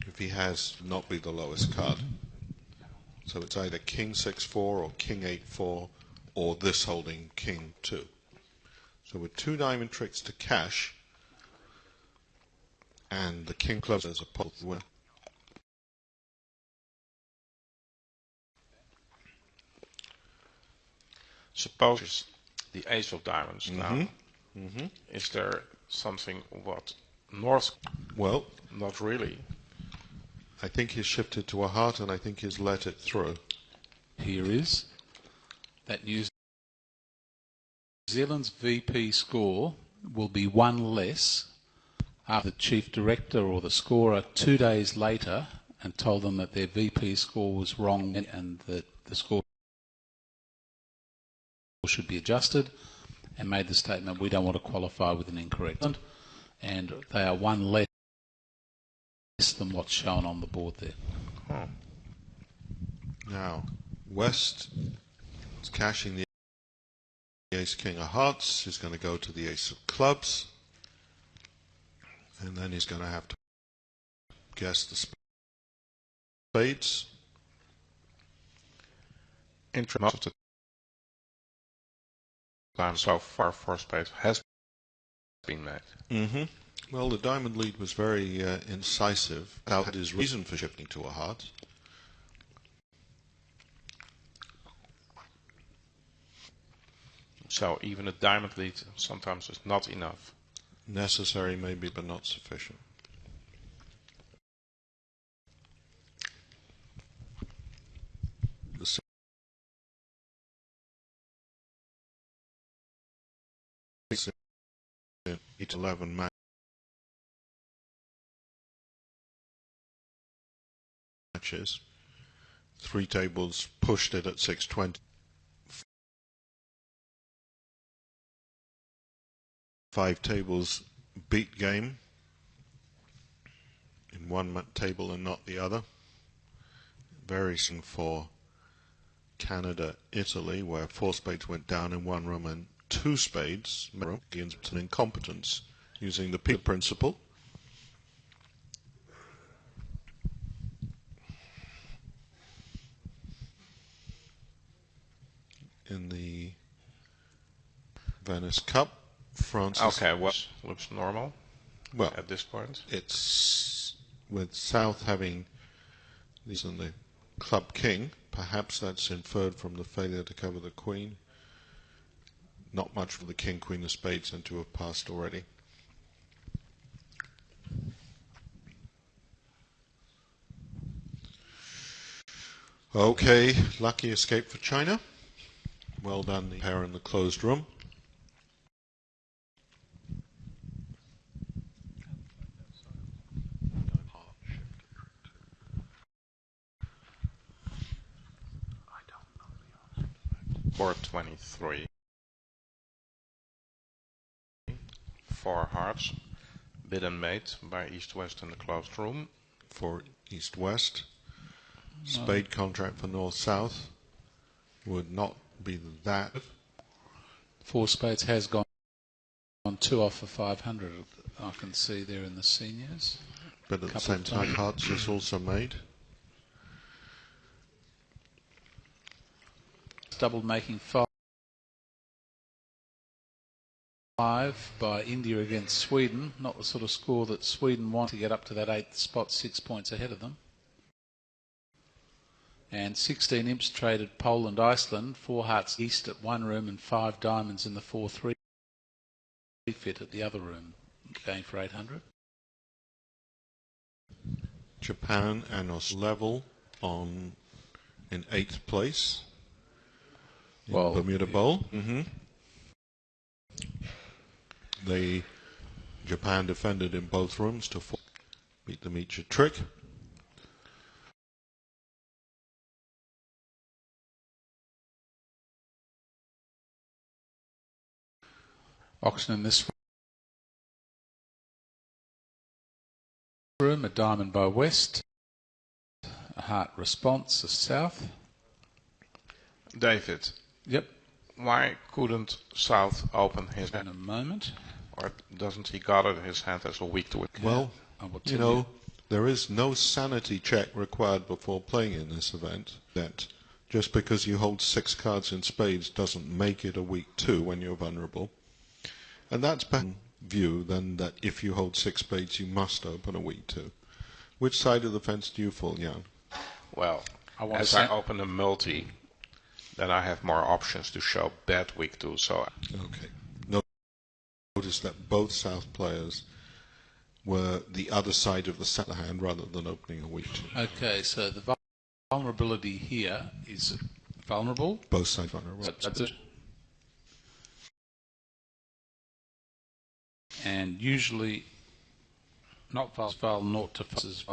Speaker 1: If he has, not be the lowest card. So it's either King 6-4 or King 8-4 or this holding King 2. So with two diamond tricks to cash and the King clubs as a pot winner.
Speaker 2: Suppose the ace of diamonds now. Is there something what North?
Speaker 1: Well,
Speaker 2: not really.
Speaker 1: I think he's shifted to a heart and I think he's let it through.
Speaker 3: Here is that New Zealand's VP score will be one less after the chief director or the scorer 2 days later and told them that their VP score was wrong and that the score should be adjusted, and made the statement, we don't want to qualify with an incorrect, and they are one less than what's shown on the board there.
Speaker 1: Now, West is cashing the ace king of hearts. He's going to go to the ace of clubs, and then he's going to have to guess the spades.
Speaker 2: Most of the time so far for spades has been made.
Speaker 1: Well, the diamond lead was very incisive. That his reason for shifting to a heart.
Speaker 2: So even a diamond lead sometimes is not enough.
Speaker 1: Necessary maybe, but not sufficient. The 8-11 matches. 3 tables pushed it at 620. 5 tables beat game in one table and not the other. Very soon for Canada, Italy, where 4 spades went down in one room and 2 spades against an incompetence using the Peter principle. In the Venice Cup, France.
Speaker 2: Okay, well, looks normal.
Speaker 1: Well,
Speaker 2: at this point,
Speaker 1: it's with South having these and the club king. Perhaps that's inferred from the failure to cover the queen. Not much for the king, queen of spades, and to have passed already. Okay, lucky escape for China. Well done, the pair in the closed room.
Speaker 2: Board 23. 4 hearts, bid and mate by East-West in the closed room.
Speaker 1: For East-West. Spade contract for North-South would not be that.
Speaker 3: 4 spades has gone on 2 off for 500. I can see there in the seniors.
Speaker 1: But at the same time, hearts is also made.
Speaker 3: Double making 5 by India against Sweden. Not the sort of score that Sweden want to get up to that 8th spot, 6 points ahead of them. And 16 imps traded Poland, Iceland, 4 hearts east at one room and 5 diamonds in the 4-3 fit at the other room, going for 800.
Speaker 1: Japan and us level on in 8th place in Bermuda Bowl. Japan defended in both rooms to beat them each a trick.
Speaker 3: Auction in this room, a diamond by West, a heart response, a South.
Speaker 2: David.
Speaker 3: Yep.
Speaker 2: Why couldn't South open his
Speaker 3: hand? In a moment.
Speaker 2: Or doesn't he gather his hand as a weak to it?
Speaker 1: Well, you know, there is no sanity check required before playing in this event. That just because you hold 6 cards in spades doesn't make it a weak 2 when you're vulnerable. And that's better view than that if you hold 6 spades you must open a weak 2. Which side of the fence do you fall, Jan?
Speaker 2: Well, as I open a multi, then I have more options to show bad weak 2. So
Speaker 1: okay. Notice that both South players were the other side of the center hand rather than opening a weak 2.
Speaker 3: Okay, so the vulnerability here is vulnerable.
Speaker 1: Both sides vulnerable.
Speaker 3: That's it. And usually not vul naught to is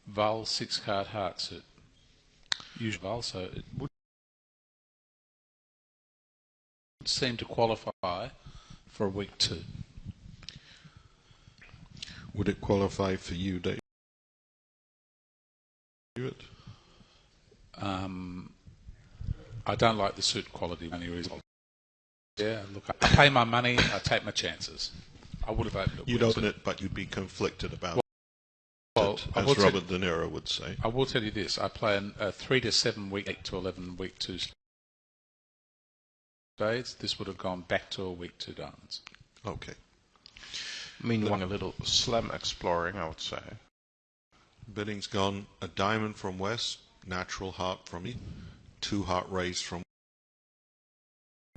Speaker 3: vul 6 card heart suit. Usually vul, so it would seem to qualify for a weak 2.
Speaker 1: Would it qualify for you, David?
Speaker 3: I don't like the suit quality. Only reason. Yeah, look, I pay my money, I take my chances. I would have opened it.
Speaker 1: You'd open it, but you'd be conflicted about it, as Robert De Niro would say.
Speaker 3: I will tell you this: I play a 3 to 7 week, 8 to 11 week 2 spades. This would have gone back to a week 2 diamonds.
Speaker 1: Okay.
Speaker 2: Meanwhile, a little slam exploring, I would say.
Speaker 1: Bidding's gone a diamond from west, natural heart from east, 2 heart raised from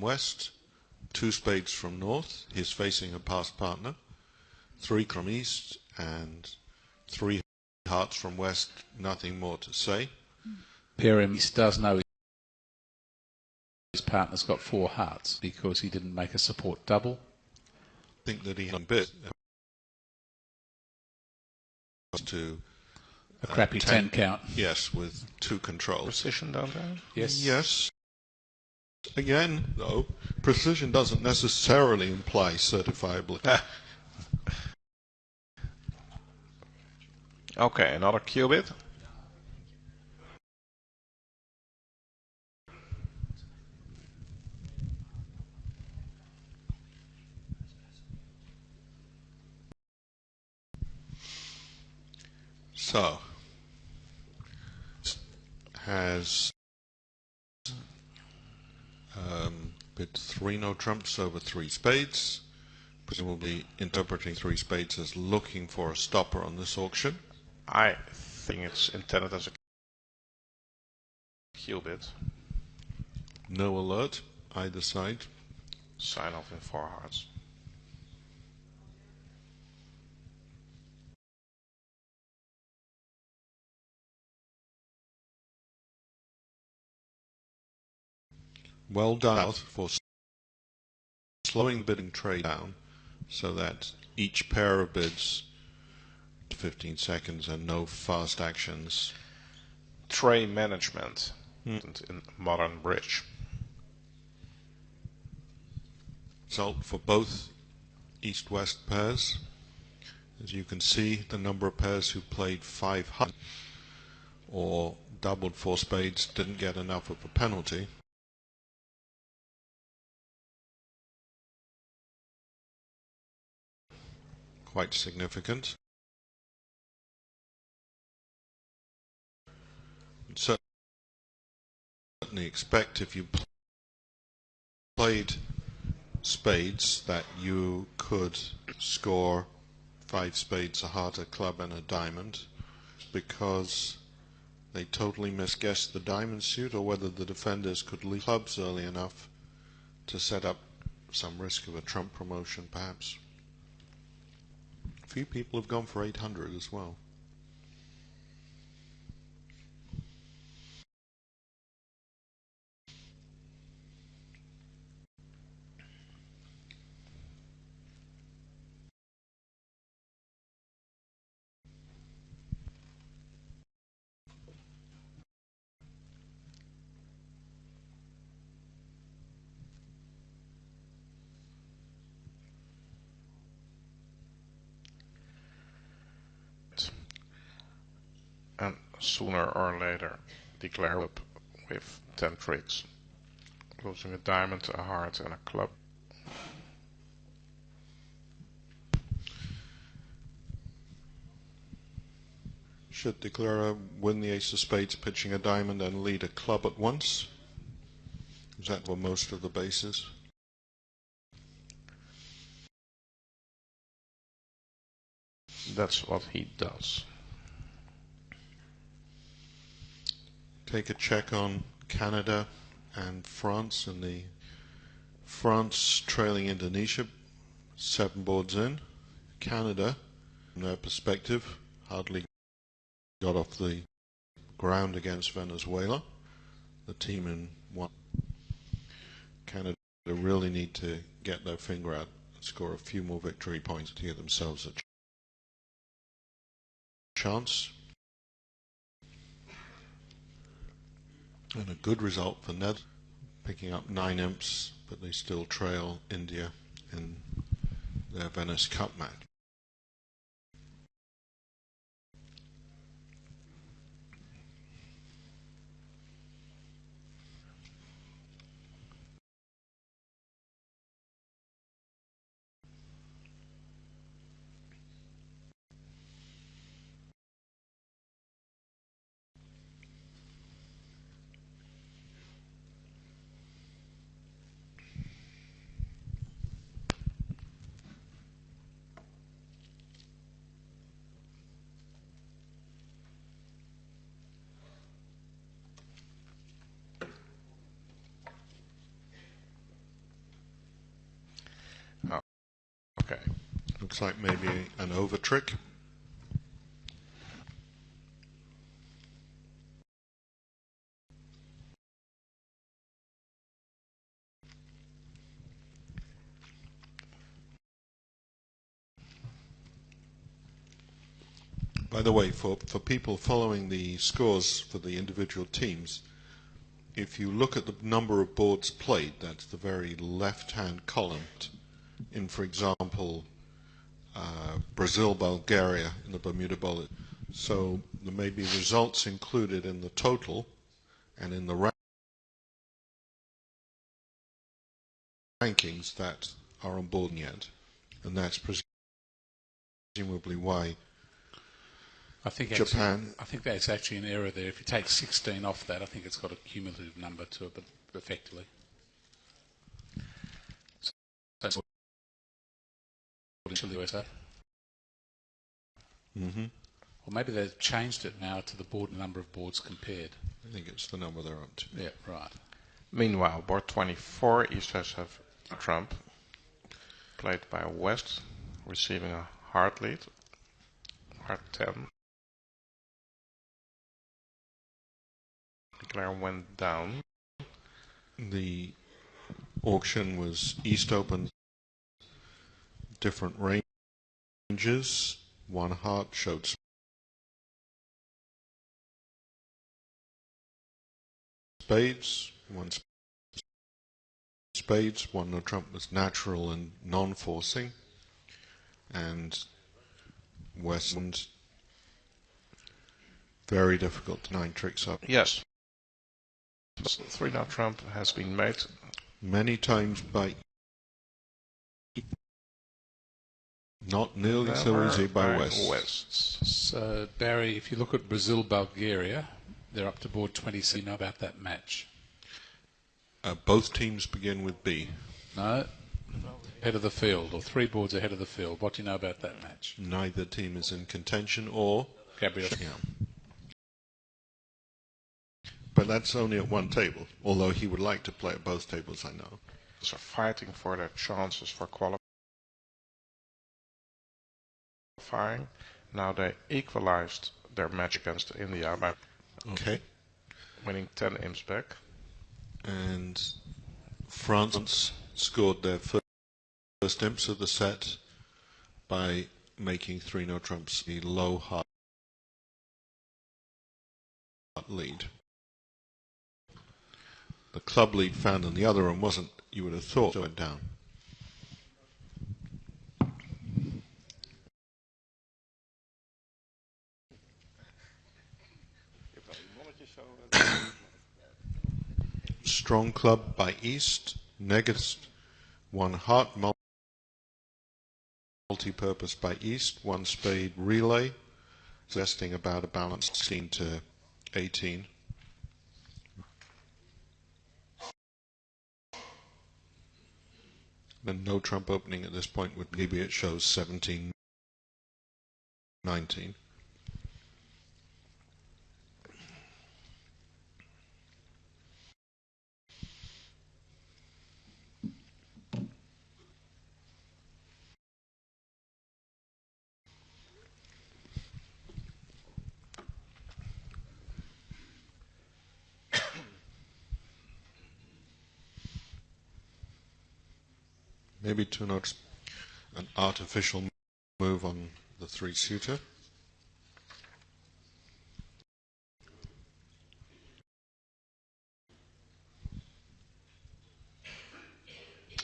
Speaker 1: west, 2 spades from north, he's facing a past partner, 3 from east, and 3 hearts from west, nothing more to say.
Speaker 3: He does know his partner's got 4 hearts because he didn't make a support double.
Speaker 1: I think that he had a bit to
Speaker 3: a crappy 10 count.
Speaker 1: Yes, with 2 controls.
Speaker 2: Precision down there?
Speaker 3: Yes.
Speaker 1: Yes. Again, though, precision doesn't necessarily imply certifiability.
Speaker 2: Okay, another qubit.
Speaker 1: So, has bid 3 no trumps over 3 spades, presumably interpreting 3 spades as looking for a stopper on this auction.
Speaker 2: I think it's intended as a qubit.
Speaker 1: No alert, either side.
Speaker 2: Sign off in 4 hearts.
Speaker 1: Well done for slowing the bidding trade down so that each pair of bids 15 seconds and no fast actions.
Speaker 2: Tray management in modern bridge.
Speaker 1: Result for both east-west pairs. As you can see, the number of pairs who played 5 hearts or doubled 4 spades didn't get enough of a penalty. Quite significant. Certainly expect if you played spades that you could score 5 spades, a heart, a club and a diamond, because they totally misguessed the diamond suit, or whether the defenders could leave clubs early enough to set up some risk of a trump promotion perhaps. A few people have gone for 800 as well.
Speaker 2: And sooner or later declare up with 10 tricks, losing a diamond, a heart and a club.
Speaker 1: Should declare win the ace of spades pitching a diamond and lead a club at once? Is that for most of the bases?
Speaker 2: That's what he does.
Speaker 1: Take a check on Canada and France, and the France trailing Indonesia 7 boards in. Canada, from their perspective, hardly got off the ground against Venezuela. The team in one. Canada really need to get their finger out and score a few more victory points to give themselves a chance. And a good result for Ned, picking up 9 imps, but they still trail India in their Venice Cup match. Looks like maybe an over trick. By the way, for people following the scores for the individual teams, if you look at the number of boards played, that's the very left-hand column. In, for example, Brazil, Bulgaria in the Bermuda Bowl. So there may be results included in the total and in the rankings that are on board yet. And that's presumably why
Speaker 3: I think
Speaker 1: Japan...
Speaker 3: I think that's actually an error there. If you take 16 off that, I think it's got a cumulative number to it, but effectively. So that's to the USA.
Speaker 1: Mm-hmm.
Speaker 3: Or maybe they've changed it now to the board number of boards compared.
Speaker 1: I think it's the number they're up to.
Speaker 3: Yeah, right.
Speaker 2: Meanwhile, board 24, East has have trump, played by West, receiving a hard lead, hard 10. Declare went down.
Speaker 1: The auction was East open, different ranges. One heart showed spades, one spades, one no trump was natural and non-forcing, and West very difficult to 9 tricks up.
Speaker 2: Yes. 3 now trump has been made
Speaker 1: Many times by not nearly so easy by West.
Speaker 3: So, Barry, if you look at Brazil, Bulgaria, they're up to board 20, so you know about that match.
Speaker 1: Both teams begin with B.
Speaker 3: No, head of the field, or 3 boards ahead of the field. What do you know about that match?
Speaker 1: Neither team is in contention or...
Speaker 3: Gabriel.
Speaker 1: Yeah. But that's only at one table, although he would like to play at both tables, I know.
Speaker 2: So fighting for their chances for qualifying. Now they equalized their match against India by winning 10 imps back. And
Speaker 1: France scored their first imps of the set by making 3 no trumps a low heart lead. The club lead found on the other one wasn't, you would have thought, went down. Strong club by East, negative, 1 heart multi-purpose by East, 1 spade relay, suggesting about a balance 16 to 18. Then no trump opening at this point would maybe it shows 17, 19. Maybe 2 notes, an artificial move on the 3-suiter.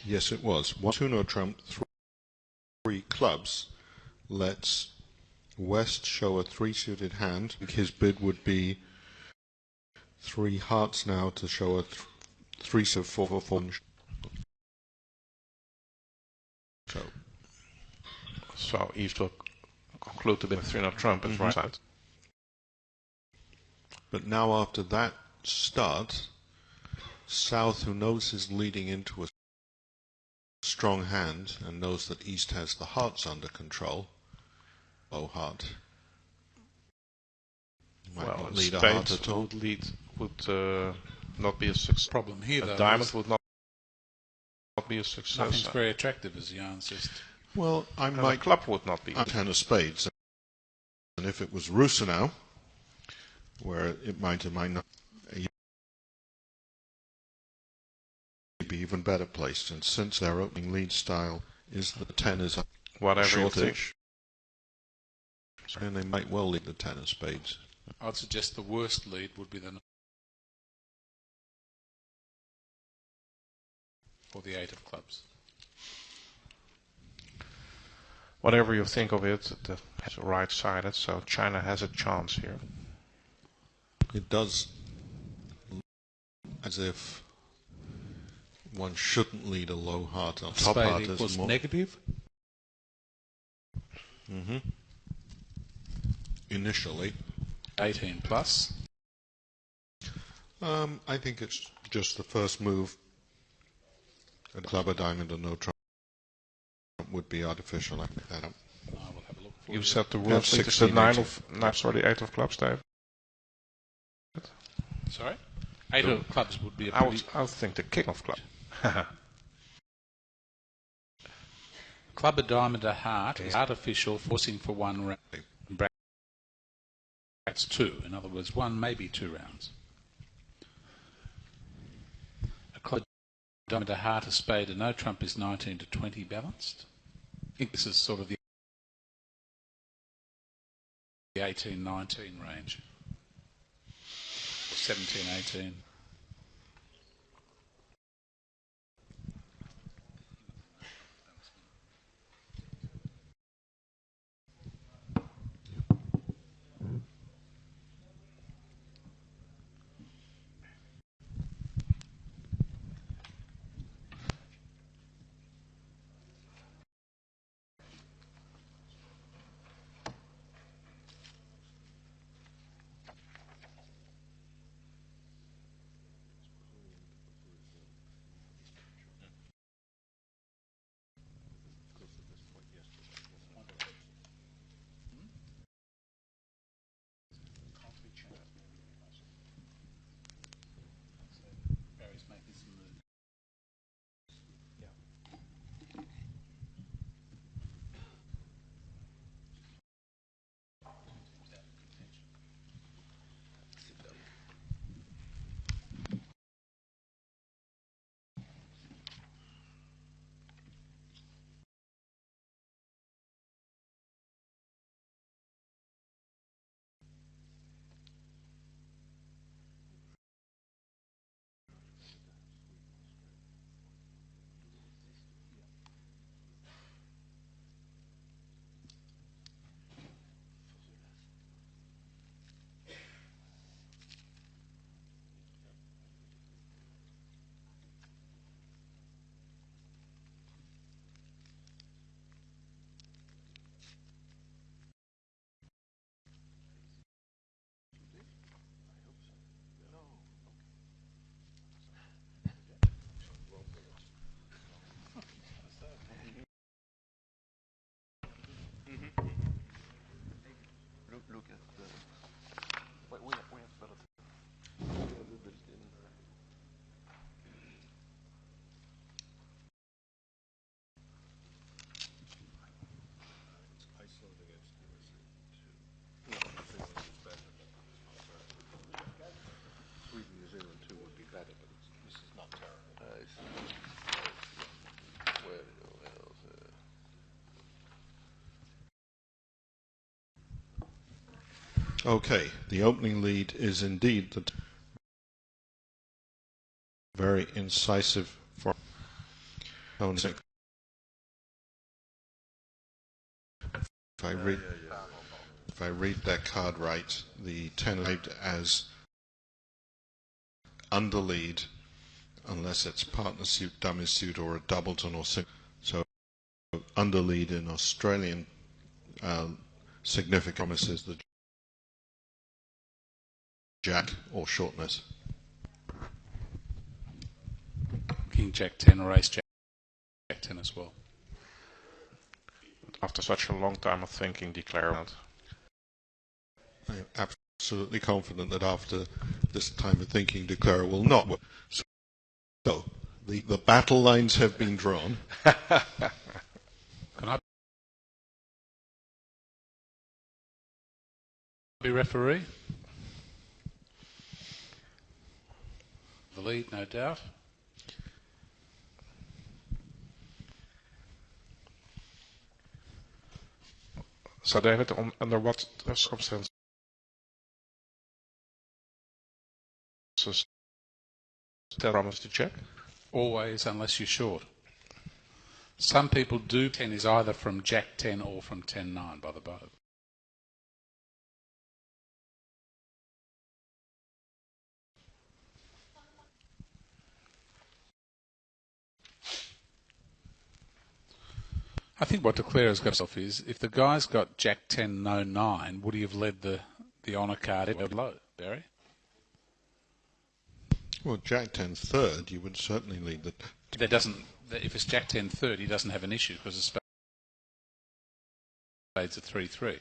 Speaker 1: Yes, it was. 1 2 no trump, 3 clubs lets West show a 3-suited hand. His bid would be 3 hearts now to show a 3 so 4 4.
Speaker 2: So East will conclude to be 3 no trump at right side.
Speaker 1: But now after that start, South, who knows he's leading into a strong hand and knows that East has the hearts under control, low heart, might not lead a heart at all.
Speaker 2: Would not be a success.
Speaker 3: Problem here, though,
Speaker 2: diamond would not be a success.
Speaker 3: Nothing's very attractive, as Jan says.
Speaker 1: Well, I
Speaker 2: And the
Speaker 1: might
Speaker 2: club would not be.
Speaker 1: 10 of spades, and if it was Rousseau, where it might or might not be even better placed, and since their opening lead style is the 10 is a
Speaker 2: Whatever you think.
Speaker 1: shortish, and they might well lead the 10 of spades.
Speaker 3: I'd suggest the worst lead would be the or the 8 of clubs.
Speaker 2: Whatever you think of it, it's right-sided, so China has a chance here.
Speaker 1: It does look as if one shouldn't lead a low heart on top heart
Speaker 3: Spade
Speaker 1: as
Speaker 3: equals
Speaker 1: more.
Speaker 3: negative.
Speaker 1: Initially.
Speaker 3: 18 plus.
Speaker 1: I think it's just the first move. A club, a diamond, and no trump would be artificial. I pick that up.
Speaker 3: I will have a look for
Speaker 2: You said the
Speaker 1: Yeah,
Speaker 2: worst lead is the
Speaker 1: 16,
Speaker 2: 8 of clubs, Dave.
Speaker 3: Sorry? 8 of clubs would be a
Speaker 2: I
Speaker 3: pretty...
Speaker 2: would think the king of clubs.
Speaker 3: Club, a diamond, a heart is artificial, forcing for one round. That's 2. In other words, 1, maybe 2 rounds. A club, a diamond, a heart, a spade, a no trump is 19 to 20 balanced. I think this is sort of the 18-19 range. 17-18.
Speaker 1: Okay, the opening lead is indeed the very incisive for if I read that card right, the 10 is as under lead unless it's partner suit, dummy suit, or a doubleton or single. So under lead in Australian significant promises the jack or shortness.
Speaker 3: King Jack 10 or Ace Jack 10 as well.
Speaker 2: After such a long time of thinking, declare that.
Speaker 1: I am absolutely confident that after this time of thinking, declare will not work. So the battle lines have been drawn.
Speaker 3: Can I Be referee. The lead, no doubt.
Speaker 2: So, David, under what circumstances promise to check?
Speaker 3: Always, unless you're short. Some people do. 10 is either from Jack 10 or from 10-9, by the by. I think what Declare's got off is, if the guy's got Jack 10, no 9, would he have led the honour card low, Barry?
Speaker 1: Well, Jack 10 third, you would certainly lead the...
Speaker 3: There doesn't. If it's Jack 10 third, he doesn't have an issue because the spades are 3-3.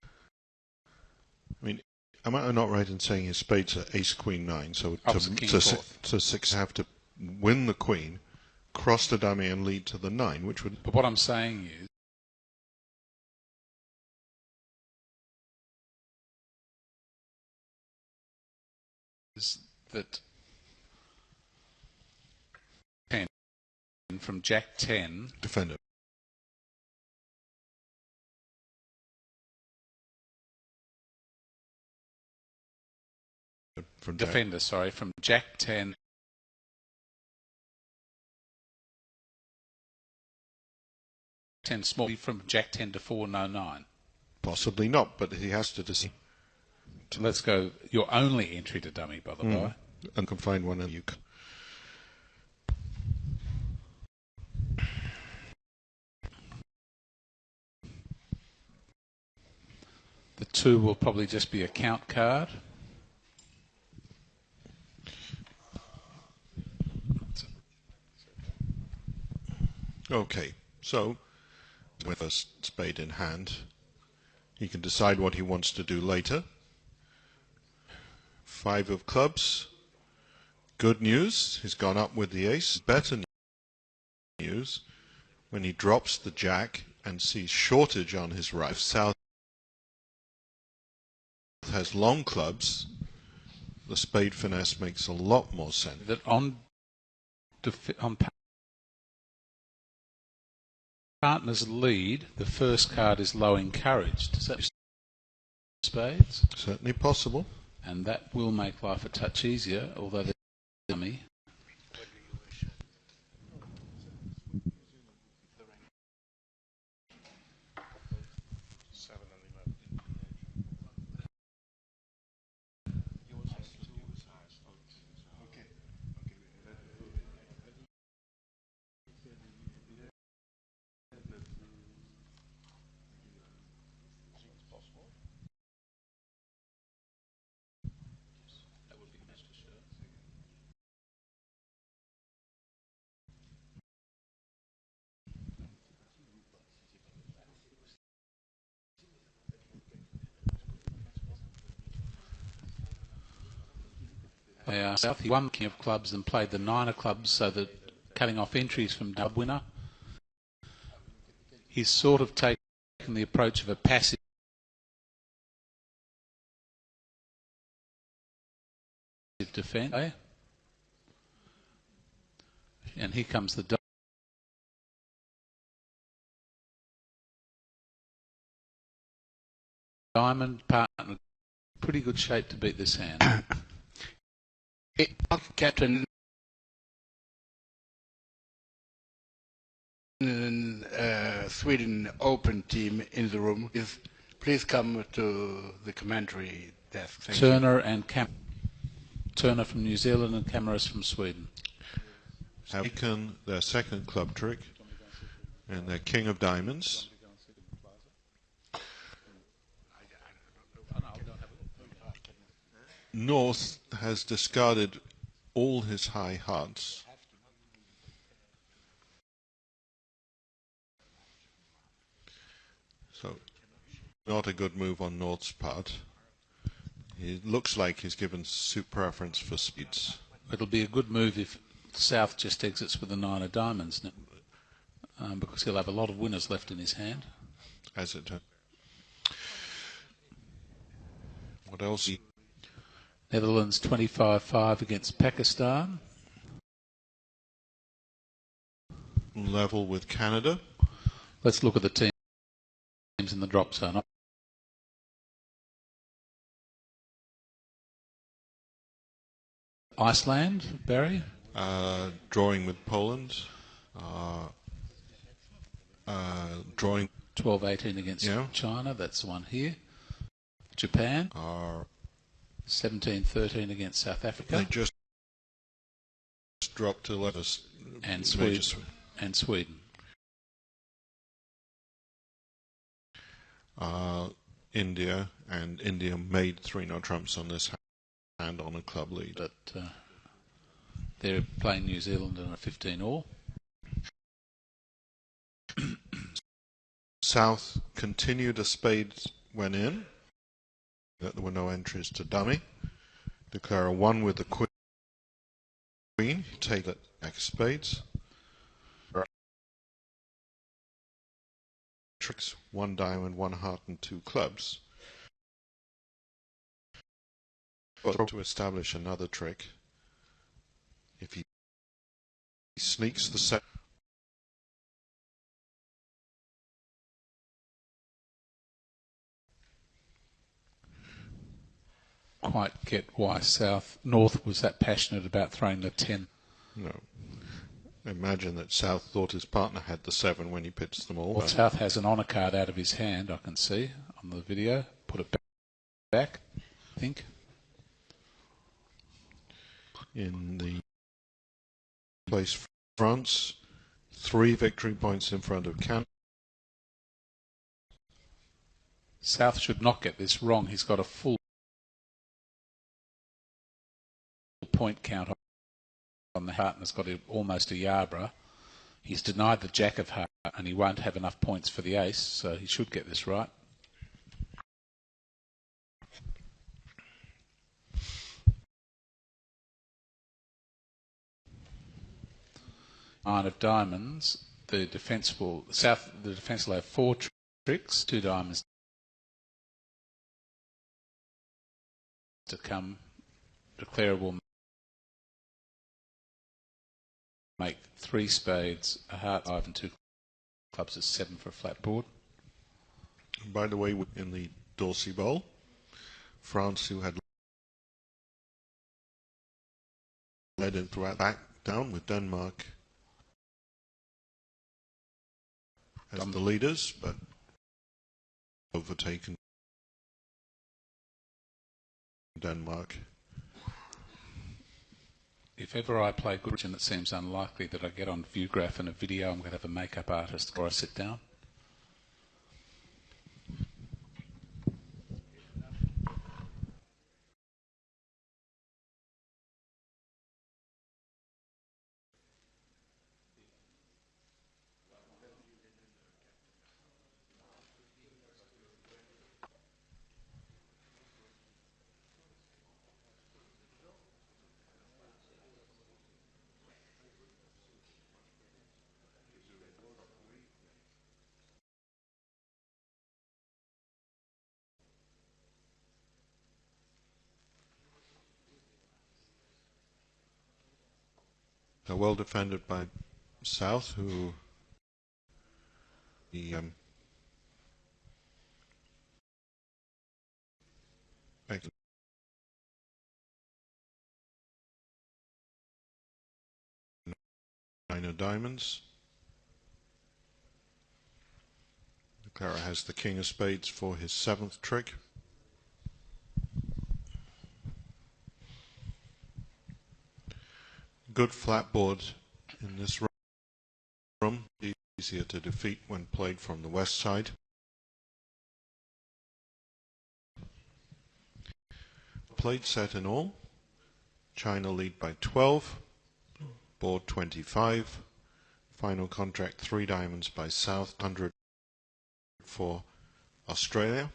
Speaker 1: I mean, am I not right in saying his spades are ace, queen, 9? So to 6 have to win the queen, cross the dummy and lead to the 9, which would...
Speaker 3: But what I'm saying is that 10 from Jack 10...
Speaker 1: Defender. From
Speaker 3: Defender, sorry, from Jack 10... small from Jack 10 to 4, no 9.
Speaker 1: Possibly not, but he has to decide.
Speaker 3: Let's go. Your only entry to dummy, by the way.
Speaker 1: And can find one in you.
Speaker 3: The 2 will probably just be a count card.
Speaker 1: Okay, so with a spade in hand, he can decide what he wants to do later. 5 of clubs. Good news, he's gone up with the ace. Better news, when he drops the jack and sees shortage on his right. If South has long clubs, the spade finesse makes a lot more sense.
Speaker 3: That on partner's lead, the first card is low encouraged. Does that spades?
Speaker 1: Certainly possible.
Speaker 3: And that will make life a touch easier, although the dummy. South, he won the king of clubs and played the 9 of clubs, so that cutting off entries from dub winner. He's sort of taken the approach of a passive defence. And here comes the diamond partner. Pretty good shape to beat this hand.
Speaker 7: Captain Sweden Open team in the room. Please come to the commentary desk. Thank
Speaker 3: Turner you. And Turner from New Zealand and Cameras from Sweden.
Speaker 1: Have taken their second club trick and their king of diamonds. North has discarded all his high hearts. So, not a good move on North's part. It looks like he's given preference for speeds.
Speaker 3: It'll be a good move if South just exits with the 9 of diamonds now, because he'll have a lot of winners left in his hand.
Speaker 1: As it turns. What else?
Speaker 3: Netherlands 25-5 against Pakistan.
Speaker 1: Level with Canada.
Speaker 3: Let's look at the teams in the drop zone. Iceland, Barry?
Speaker 1: Drawing with Poland. Drawing
Speaker 3: 12-18 against China, that's the one here. Japan, 17-13 against South Africa.
Speaker 1: They just dropped to levels.
Speaker 3: And Sweden.
Speaker 1: India made 3-0 trumps on this hand on a club lead.
Speaker 3: But they're playing New Zealand in a 15-all.
Speaker 1: South continued a spades when in. There were no entries to dummy. Declare a 1 with the queen. Take it X spades. Tricks 1 diamond, 1 heart, and 2 clubs. But to establish another trick, if he sneaks the set.
Speaker 3: Quite get why North was that passionate about throwing the 10.
Speaker 1: No. Imagine that South thought his partner had the 7 when he pitched them all.
Speaker 3: Well, South has an honour card out of his hand, I can see on the video. Put it back, I think.
Speaker 1: In the place France, 3 victory points in front of Canada.
Speaker 3: South should not get this wrong. He's got a full point count on the heart and has got almost a Yarborough. He's denied the jack of heart and he won't have enough points for the ace, so he should get this right. Nine of diamonds. The defence will have 4 tricks, 2 diamonds to come. Declare will make 3 spades, a heart, 5 and 2 clubs is 7 for a flat board.
Speaker 1: By the way, in the Dorsey Bowl, France, who had led in throughout, back down with Denmark as the leaders, but overtaken Denmark.
Speaker 3: If ever I play good, and it seems unlikely that I get on vugraph in a video, I'm going to have a makeup artist before I sit down.
Speaker 1: Well defended by South, who the 9 of diamonds. Clara has the king of spades for his 7th trick. Good flat board in this room, easier to defeat when played from the west side. Played set in all. China lead by 12, board 25. Final contract 3 diamonds by South, 100 for Australia.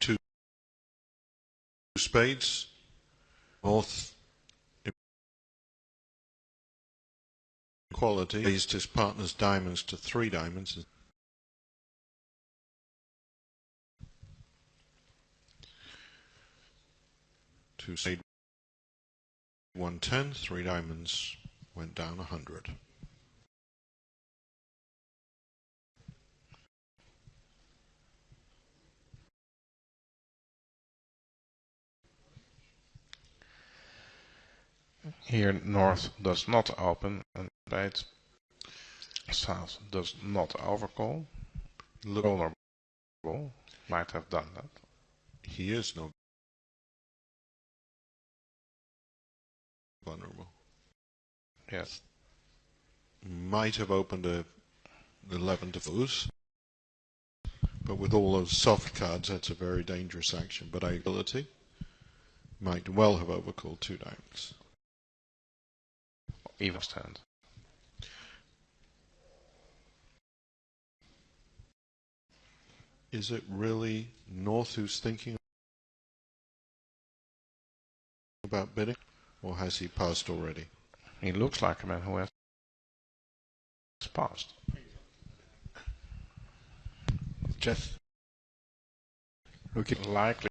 Speaker 1: 2 spades. North quality raised his partner's diamonds to 3 diamonds. to spade 110, 3 diamonds went down 100.
Speaker 2: Here north does not open and spade. South does not overcall.
Speaker 1: Look,
Speaker 2: Vulnerable. Might have done that.
Speaker 1: he is not vulnerable.
Speaker 2: Yes.
Speaker 1: Might have opened the 11 to foes, but with all those soft cards, that's a very dangerous action. But ability might well have overcalled 2 diamonds.
Speaker 2: Even stand.
Speaker 1: Is it really North who's thinking about bidding, or has he passed already?
Speaker 2: He looks like a man who has passed.
Speaker 7: Just okay.
Speaker 2: Likely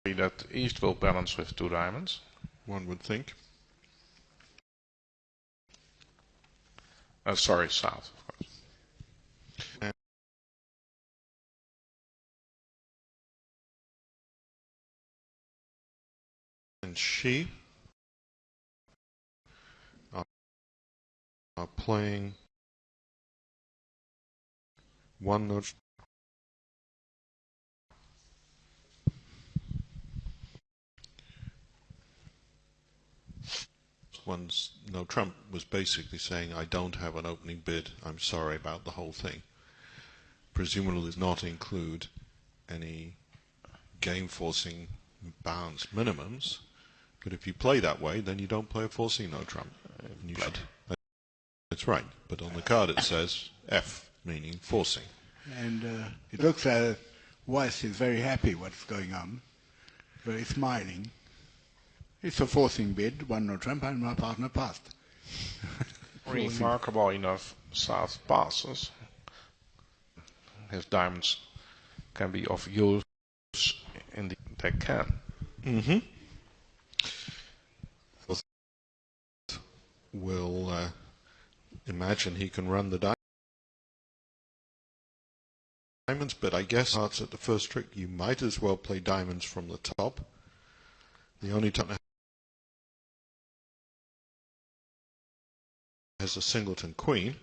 Speaker 2: that East will balance with 2 diamonds.
Speaker 1: One would think.
Speaker 2: Sorry, South, of course.
Speaker 1: And she are playing one node. One's no Trump was basically saying, I don't have an opening bid, I'm sorry about the whole thing. Presumably does not include any game forcing bounds minimums, but if you play that way, then you don't play a forcing no Trump. And you should. That's right, but on the card it says F, meaning forcing.
Speaker 7: And it looks like Weiss is very happy what's going on, very smiling. It's a forcing bid, 1 no Trump, and my partner passed.
Speaker 2: Remarkable enough, South passes. His diamonds can be of use in the they can.
Speaker 1: Mm-hmm. Will imagine he can run the diamonds, but I guess hearts at the first trick, you might as well play diamonds from the top. The only time has a singleton queen,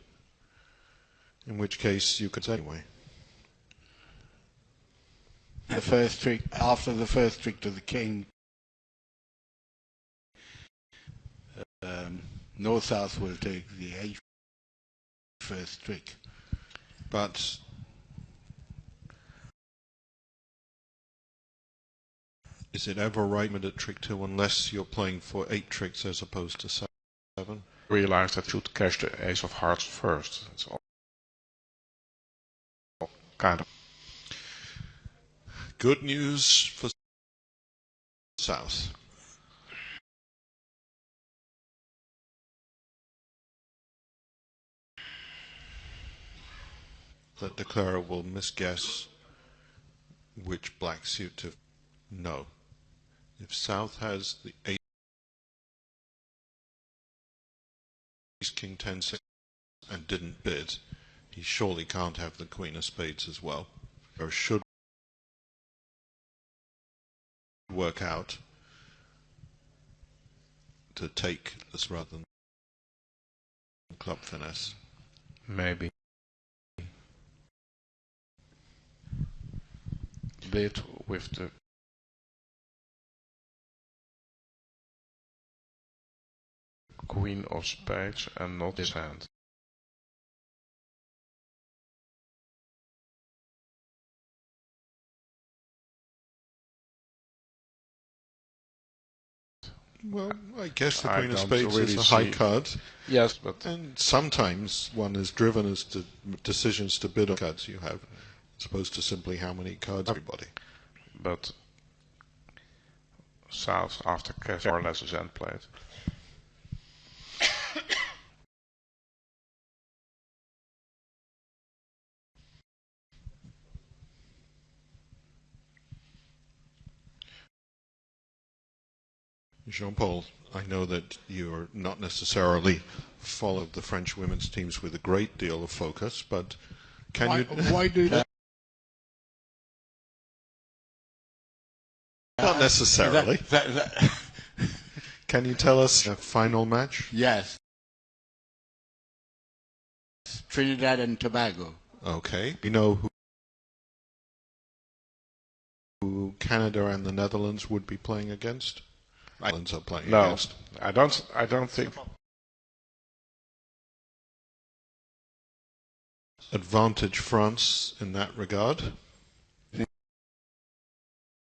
Speaker 1: in which case you could anyway.
Speaker 7: The first trick, after the first trick to the king, North-South will take the first trick.
Speaker 1: But is it ever right at trick 2 unless you're playing for 8 tricks as opposed to 7?
Speaker 2: Realize that you should cash the ace of hearts first. It's all kind of
Speaker 1: good news for South. That declarer will misguess which black suit to know. If South has the ace, king, 10, 6 and didn't bid, he surely can't have the queen of spades as well. Or should work out to take this rather than club finesse.
Speaker 2: maybe bid with the queen of spades and not his hand.
Speaker 1: Well, I guess the
Speaker 2: I
Speaker 1: queen of
Speaker 2: don't
Speaker 1: spades
Speaker 2: really
Speaker 1: is a high
Speaker 2: see-
Speaker 1: card,
Speaker 2: Yes, but
Speaker 1: and sometimes one is driven as to decisions to bid on cards you have, as opposed to simply how many cards everybody.
Speaker 2: South after cash more or less is end played.
Speaker 1: Jean-Paul, I know that you're not necessarily followed the French women's teams with a great deal of focus, but can you...
Speaker 7: Why do that?
Speaker 1: Not necessarily. Can you tell us a final match?
Speaker 7: Yes. Trinidad and Tobago.
Speaker 1: Okay. You know who Canada and the Netherlands would be playing against? Netherlands are playing against.
Speaker 2: I don't think.
Speaker 1: Advantage France in that regard.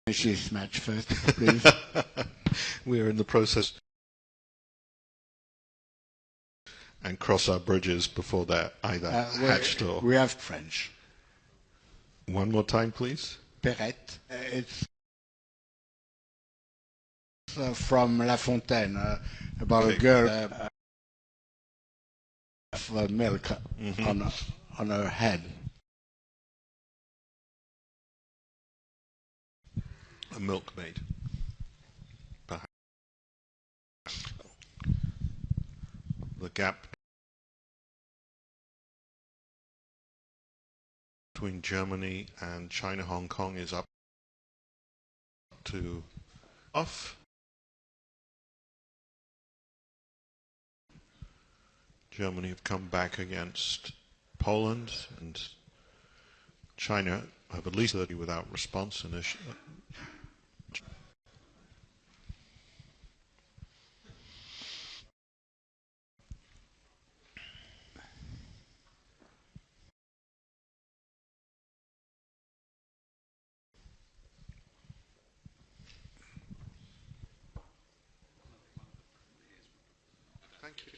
Speaker 7: Finish this match first, please.
Speaker 1: We are in the process and cross our bridges before they're either hatched or...
Speaker 7: We have French.
Speaker 1: One more time, please.
Speaker 7: Perrette. It's from La Fontaine, about a girl of milk on her head.
Speaker 1: A milkmaid, perhaps. The gap between Germany and China, Hong Kong is up to off. Germany have come back against Poland, and China have at least 30 without response initially. Thank you.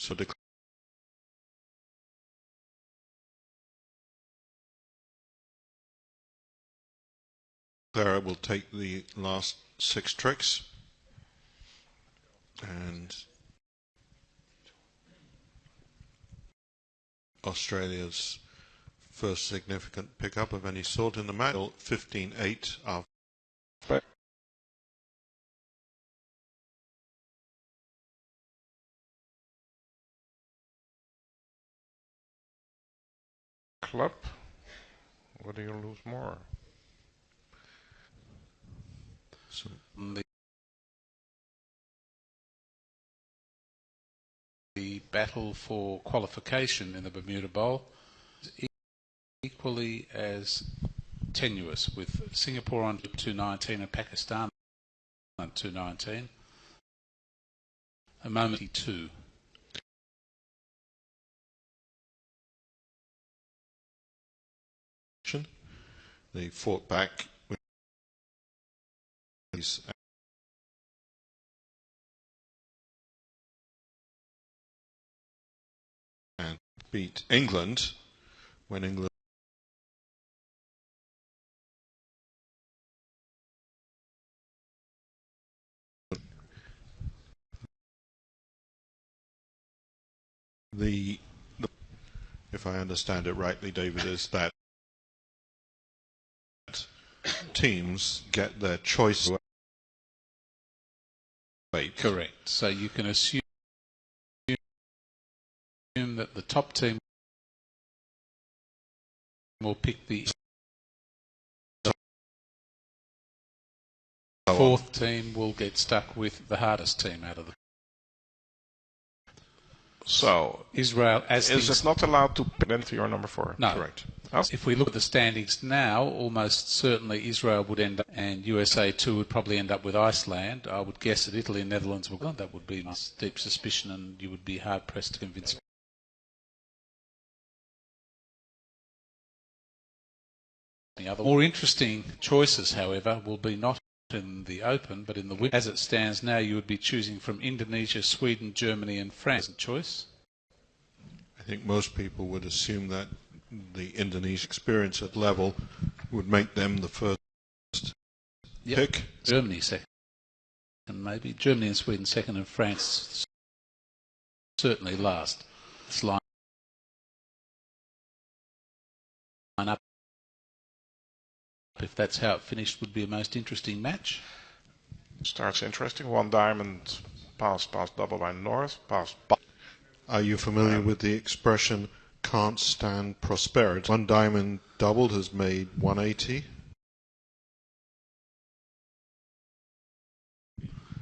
Speaker 1: So Clara will take the last 6 tricks, and Australia's first significant pickup of any sort in the match, 15-8 after.
Speaker 2: Club? What do you lose more?
Speaker 1: So
Speaker 3: the battle for qualification in the Bermuda Bowl is equally as tenuous, with Singapore on 219 and Pakistan on 219. A moment 2.
Speaker 1: They fought back with these and beat England when England the if I understand it rightly, David, is that teams get their choice.
Speaker 3: Correct. So you can assume that the top team will pick the fourth team will get stuck with the hardest team out of the.
Speaker 2: So
Speaker 3: Israel, as
Speaker 2: is it not allowed to pick them to your number 4?
Speaker 3: No.
Speaker 2: Correct.
Speaker 3: If we look at the standings now, almost certainly Israel would end up, and USA 2 would probably end up with Iceland. I would guess that Italy and Netherlands would go. That would be my deep suspicion, and you would be hard pressed to convince me. The other more interesting choices, however, will be not in the Open, but in the. As it stands now, you would be choosing from Indonesia, Sweden, Germany, and France. Choice.
Speaker 1: I think most people would assume that the Indonesian experience at level would make them the first pick.
Speaker 3: Germany second, maybe. Germany and Sweden second, and France certainly last. This line up, if that's how it finished, would be a most interesting match.
Speaker 2: Starts interesting. One diamond pass double by North, pass.
Speaker 1: Are you familiar with the expression "can't stand prosperity"? One diamond doubled has made 180.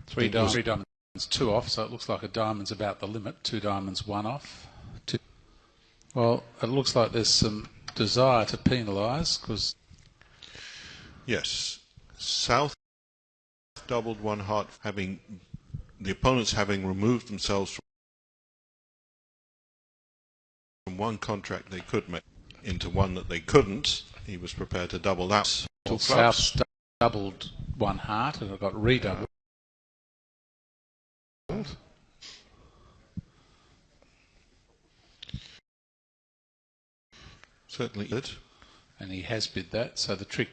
Speaker 3: Three diamonds, two off, so it looks like a diamond's about the limit. Two diamonds, one off. Well, it looks like there's some desire to penalise, because...
Speaker 1: Yes. South doubled one heart, having the opponents having removed themselves from one contract they could make into one that they couldn't. He was prepared to double that.
Speaker 3: South doubled one heart and it got redoubled.
Speaker 1: Certainly did.
Speaker 3: And he has bid that, so the trick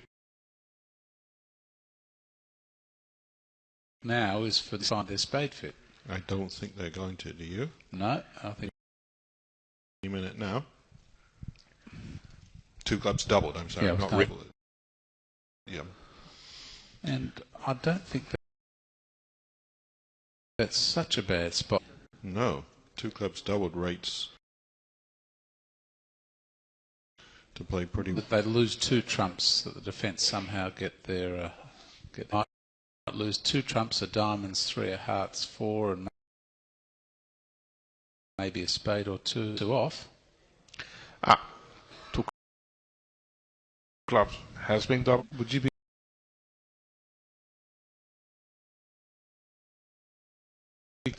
Speaker 3: now is for them to find their spade fit.
Speaker 1: I don't think they're going to, do you?
Speaker 3: No, I think...
Speaker 1: A minute now. Two clubs doubled, I'm sorry, not doubled. Yeah.
Speaker 3: And I don't think that's such a bad spot.
Speaker 1: No, two clubs doubled rates to play pretty well.
Speaker 3: They lose two trumps, that the defence somehow get their... might lose two trumps, a diamonds, three a hearts, four, and maybe a spade or two off.
Speaker 2: Two clubs has been doubled.
Speaker 3: Would you be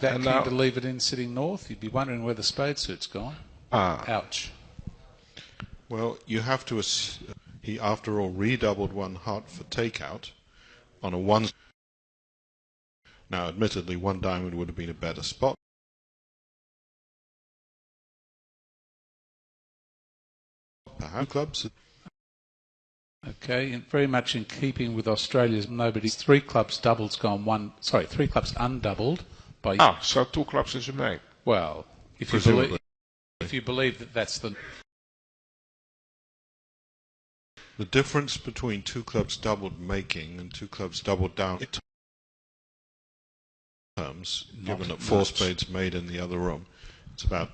Speaker 3: that keen to leave it in sitting north? You'd be wondering where the spade suit's gone. Ouch.
Speaker 1: Well, you have to... he, after all, redoubled one heart for takeout on a one... Now, admittedly, one diamond would have been a better spot. Perhaps clubs.
Speaker 3: Okay, and very much in keeping with Australia's nobody's three clubs doubles gone one. Sorry, three clubs undoubled by.
Speaker 2: So two clubs is a mate.
Speaker 3: Well, if you believe that that's the
Speaker 1: difference between two clubs doubled making and two clubs doubled down terms, given that four spades made in the other room, it's about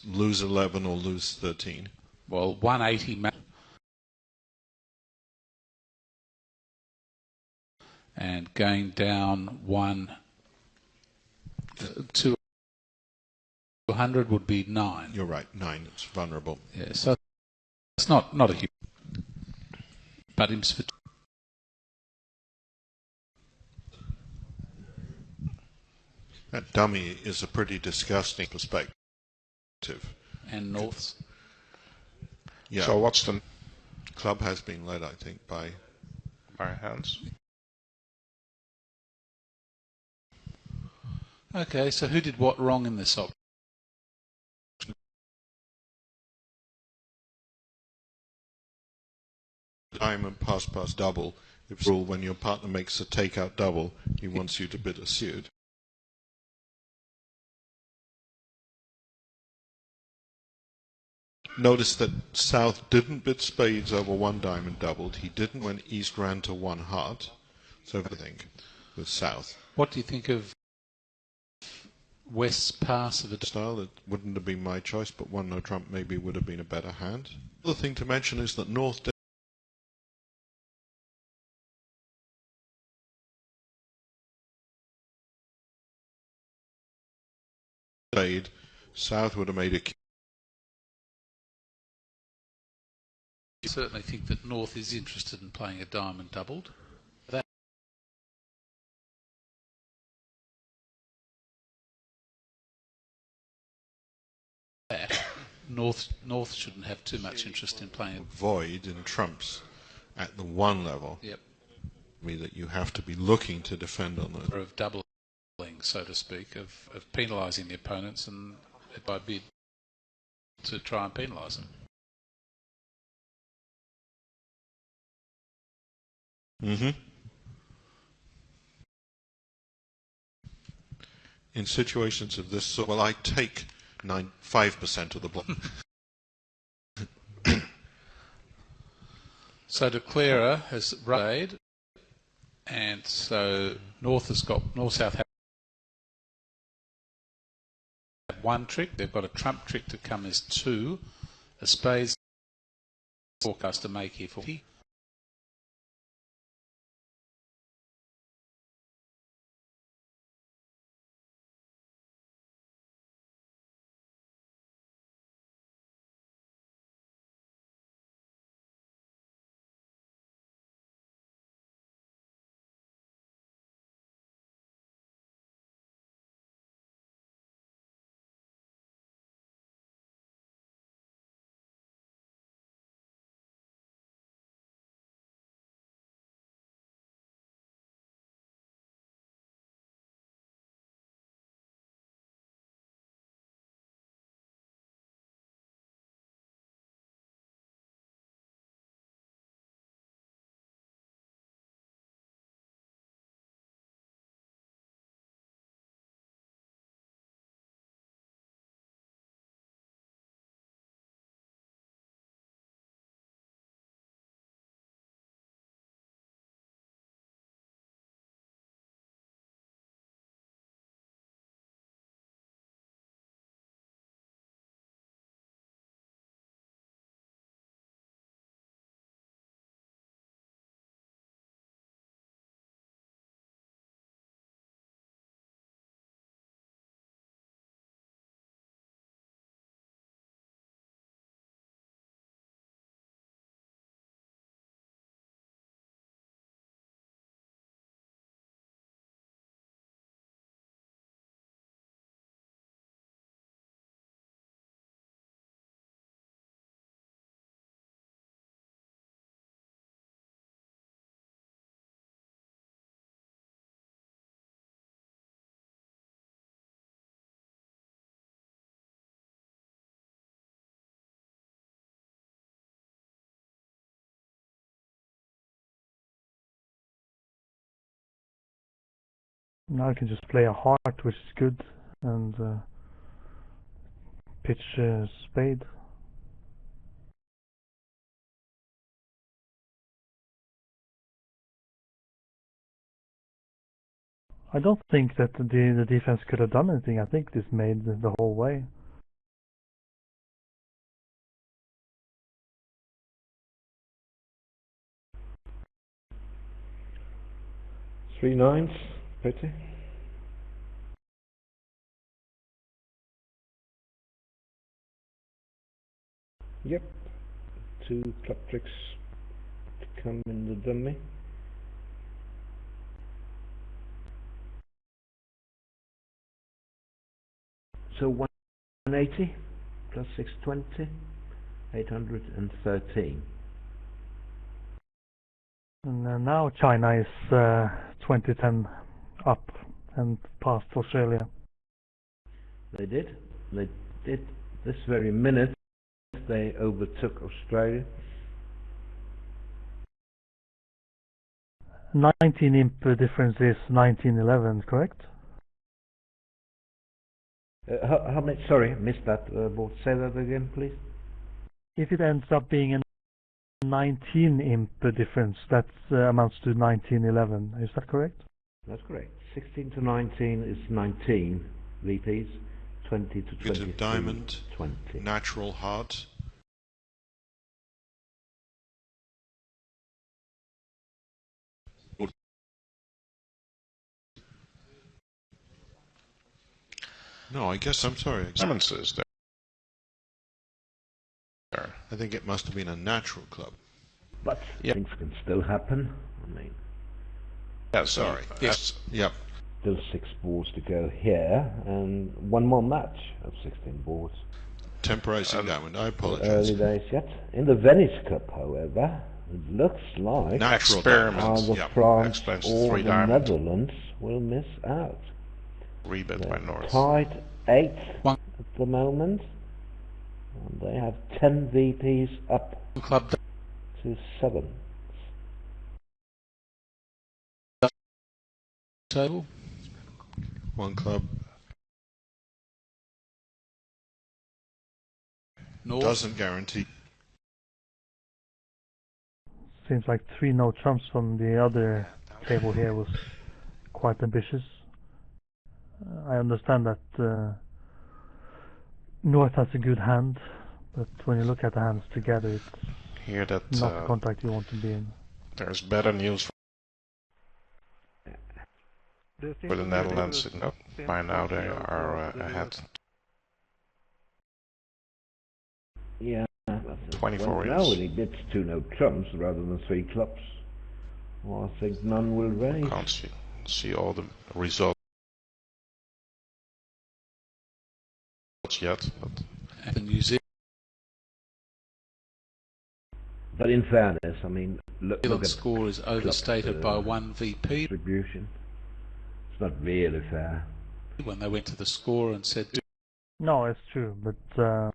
Speaker 1: lose 11 or lose 13.
Speaker 3: Well, 180 and going down 200 would be 9.
Speaker 1: You're right, 9. It's vulnerable.
Speaker 3: Yeah, so it's not a huge. But him for
Speaker 1: that dummy is a pretty disgusting perspective.
Speaker 3: And North's.
Speaker 1: Yeah.
Speaker 2: So what's the
Speaker 1: club has been led, I think, by
Speaker 2: hands.
Speaker 3: Okay, so who did what wrong in this option?
Speaker 1: Diamond pass double. If rule when your partner makes a takeout double, he wants you to bid a suit. Notice that South didn't bid spades over one diamond doubled. He didn't when East ran to one heart. So I think with South.
Speaker 3: What do you think of West's pass of a
Speaker 1: style? It wouldn't have been my choice, but one no trump maybe would have been a better hand. The other thing to mention is that North spade, South would have made a.
Speaker 3: I certainly think that North is interested in playing a diamond doubled. North shouldn't have too much interest in playing.
Speaker 1: Void in trumps at the one level.
Speaker 3: Yep.
Speaker 1: Me that you have to be looking to defend on the
Speaker 3: of doubling, so to speak, of penalising the opponents and by bid to try and penalise them.
Speaker 1: Mm-hmm. In situations of this sort, well, I take 5% of the block.
Speaker 3: So declarer has raid, and so north south have one trick. They've got a trump trick to come as 2. A spades forecast to make here 40.
Speaker 5: Now I can just play a heart, which is good, and pitch spade. I don't think that the defense could have done anything. I think this made the whole way.
Speaker 4: Three nines, pretty. Yep. 2 club tricks to come in the dummy. So 180 plus 620, 813.
Speaker 5: And now China is 2010 up and past Australia.
Speaker 4: They did this very minute. They overtook Australia.
Speaker 5: 19 imp difference is 1911, correct?
Speaker 4: How many? Sorry, I missed that. Board. Say that again, please.
Speaker 5: If it ends up being a 19 imp difference, that amounts to 1911. Is that correct?
Speaker 4: That's correct. 16 to 19 is 19 VPs. 20 to 20.
Speaker 1: Bit of diamond,
Speaker 4: 20.
Speaker 1: natural heart. No, I guess I'm sorry.
Speaker 2: Examiners there.
Speaker 1: I think it must have been a natural club.
Speaker 4: But things can still happen. I mean,
Speaker 2: yeah,
Speaker 1: sorry.
Speaker 2: Yes.
Speaker 1: Yep.
Speaker 4: Still 6 boards to go here, and one more match of 16 boards.
Speaker 1: Temporizing diamond. I apologize.
Speaker 4: Early days yet. In the Venice Cup, however, it looks like
Speaker 1: natural
Speaker 2: experiments.
Speaker 4: either France or
Speaker 2: 3
Speaker 4: the
Speaker 2: diamond.
Speaker 4: Netherlands will miss out.
Speaker 2: Rebid by North.
Speaker 4: Tied 8th at the moment. And they have 10 VPs up
Speaker 3: Club
Speaker 4: to 7.
Speaker 3: table.
Speaker 1: One club
Speaker 3: North.
Speaker 1: doesn't guarantee.
Speaker 5: Seems like 3 no trumps from the other table here was quite ambitious. I understand that North has a good hand, but when you look at the hands together, it's
Speaker 2: Here that
Speaker 5: not the contract you want to be in.
Speaker 2: there's better news for the Netherlands. By now they are ahead.
Speaker 4: Yeah.
Speaker 2: 24
Speaker 4: now
Speaker 2: inches.
Speaker 4: when he bids 2 no trumps rather than 3 clubs, well, I think Nunn will raise.
Speaker 2: Can't see all the results yet, but
Speaker 3: And New Zealand
Speaker 4: But in fairness, I mean, look at
Speaker 3: score is overstated by 1 VP
Speaker 4: distribution. It's not really fair.
Speaker 3: when they went to the score and said
Speaker 5: No, it's true, but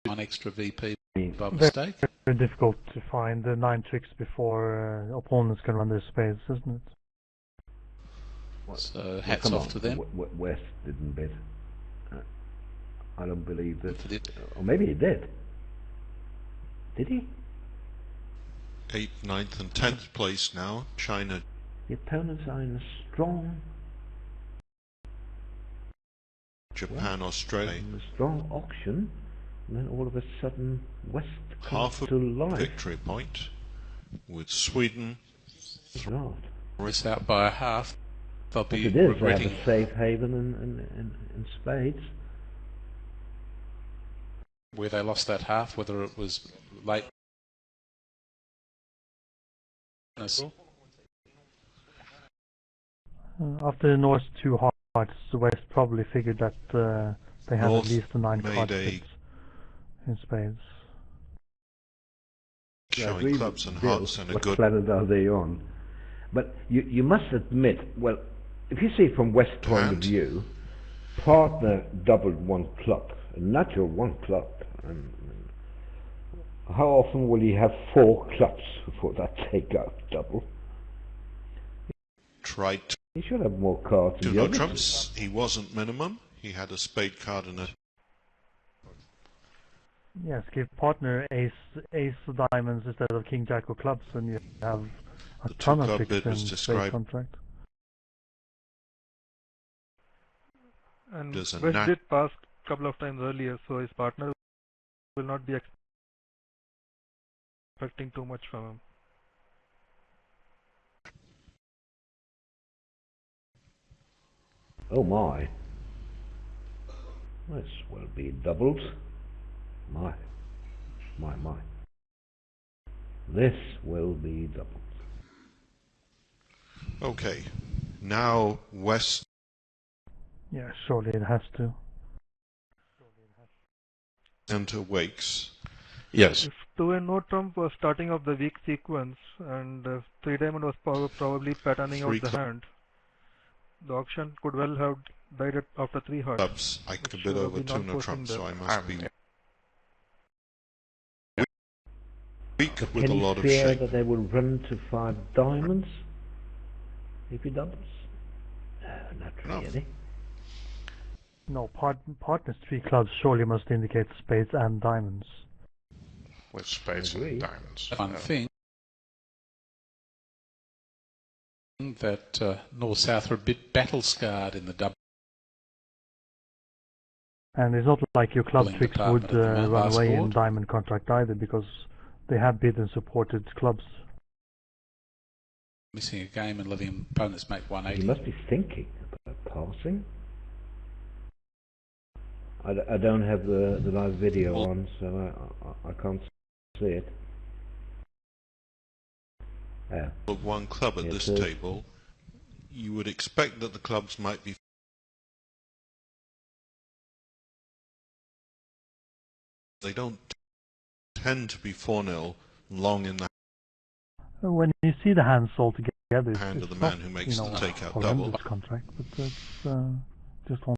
Speaker 3: 1 extra VP by
Speaker 5: very,
Speaker 3: mistake.
Speaker 5: very difficult to find the 9 tricks before opponents can run their spades, isn't it?
Speaker 3: So hats
Speaker 4: come
Speaker 3: off
Speaker 4: on,
Speaker 3: to them.
Speaker 4: West didn't bid. I don't believe that. Or maybe he did. Did he?
Speaker 1: 8th, 9th and 10th place now. China.
Speaker 4: The opponents are in a strong,
Speaker 1: Japan, Australia.
Speaker 4: strong auction, and then all of a sudden West comes
Speaker 1: Half a
Speaker 4: to life.
Speaker 1: victory point with Sweden.
Speaker 4: Right.
Speaker 3: Miss out by a half. They'll
Speaker 4: But
Speaker 3: be
Speaker 4: it is, they
Speaker 3: regretting.
Speaker 4: have a safe haven in spades.
Speaker 3: Where they lost that half, whether it was late.
Speaker 5: After the North's 2 hearts, the West probably figured that they had
Speaker 1: North
Speaker 5: at least a 9
Speaker 1: made
Speaker 5: card
Speaker 1: a-
Speaker 5: spades in spades.
Speaker 1: Showing clubs and hearts and a
Speaker 4: What
Speaker 1: good
Speaker 4: planet are they on? But you must admit, well, if you see it from West point of
Speaker 1: hand.
Speaker 4: view, partner doubled 1 club, a natural 1 club. And how often will he have 4 clubs before that takeout double?
Speaker 1: tried to
Speaker 4: He should have more cards
Speaker 1: do
Speaker 4: in the
Speaker 1: no
Speaker 4: other
Speaker 1: trumps. He wasn't minimum. He had a spade card and a
Speaker 5: Yes, give partner ace of diamonds instead of king jack of clubs, and you have a
Speaker 1: The
Speaker 5: ton of
Speaker 1: two-club
Speaker 5: tricks
Speaker 1: bid was
Speaker 5: in spade
Speaker 1: described
Speaker 5: contract.
Speaker 6: And
Speaker 1: There's a
Speaker 6: West
Speaker 1: nat-
Speaker 6: did pass a couple of times earlier, so his partner will not be expecting too much from him.
Speaker 4: Oh my. This will be doubled. My. This will be doubled.
Speaker 1: Okay. Now West
Speaker 5: Yeah, surely it has to.
Speaker 1: enter Wakes.
Speaker 2: yes,
Speaker 6: If 2 and no trump was starting off the weak sequence, and 3 diamond was probably patterning
Speaker 1: Three
Speaker 6: out the hand, the auction could well have died after 3 hearts.
Speaker 1: Clubs. I could
Speaker 6: Which
Speaker 1: bid
Speaker 6: would
Speaker 1: over
Speaker 6: be
Speaker 1: 2 no
Speaker 6: non-forcing
Speaker 1: trumps, so
Speaker 6: there.
Speaker 1: I must be weak
Speaker 4: But
Speaker 1: with
Speaker 4: can
Speaker 1: a
Speaker 4: he
Speaker 1: lot of
Speaker 4: fear
Speaker 1: shape.
Speaker 4: that they will run to 5 diamonds if he doubles? No, not
Speaker 1: No.
Speaker 4: really.
Speaker 5: No, partner's 3 clubs surely must indicate spades and diamonds.
Speaker 2: with spades
Speaker 4: Agree.
Speaker 2: and diamonds.
Speaker 3: One thing that North-South are a bit battle-scarred in the double.
Speaker 5: And it's not like your club
Speaker 3: Bowling
Speaker 5: tricks
Speaker 3: department
Speaker 5: would
Speaker 3: at the
Speaker 5: run
Speaker 3: last
Speaker 5: away in
Speaker 3: board.
Speaker 5: diamond contract either, because they have bid and supported clubs.
Speaker 3: Missing a game and letting opponents make
Speaker 4: He
Speaker 3: 180.
Speaker 4: must be thinking about passing. I don't have the live video on, so I can't see it. Yeah.
Speaker 1: Of 1 club at
Speaker 4: Yes,
Speaker 1: this
Speaker 4: sir.
Speaker 1: table, you would expect that the clubs might be. They don't tend to be 4-0 long in the
Speaker 5: When you see the hands all together,
Speaker 1: hand
Speaker 5: it's
Speaker 1: of the
Speaker 5: not,
Speaker 1: man who makes
Speaker 5: you know,
Speaker 1: the takeout
Speaker 5: horrendous
Speaker 1: double.
Speaker 5: contract, but it's just one.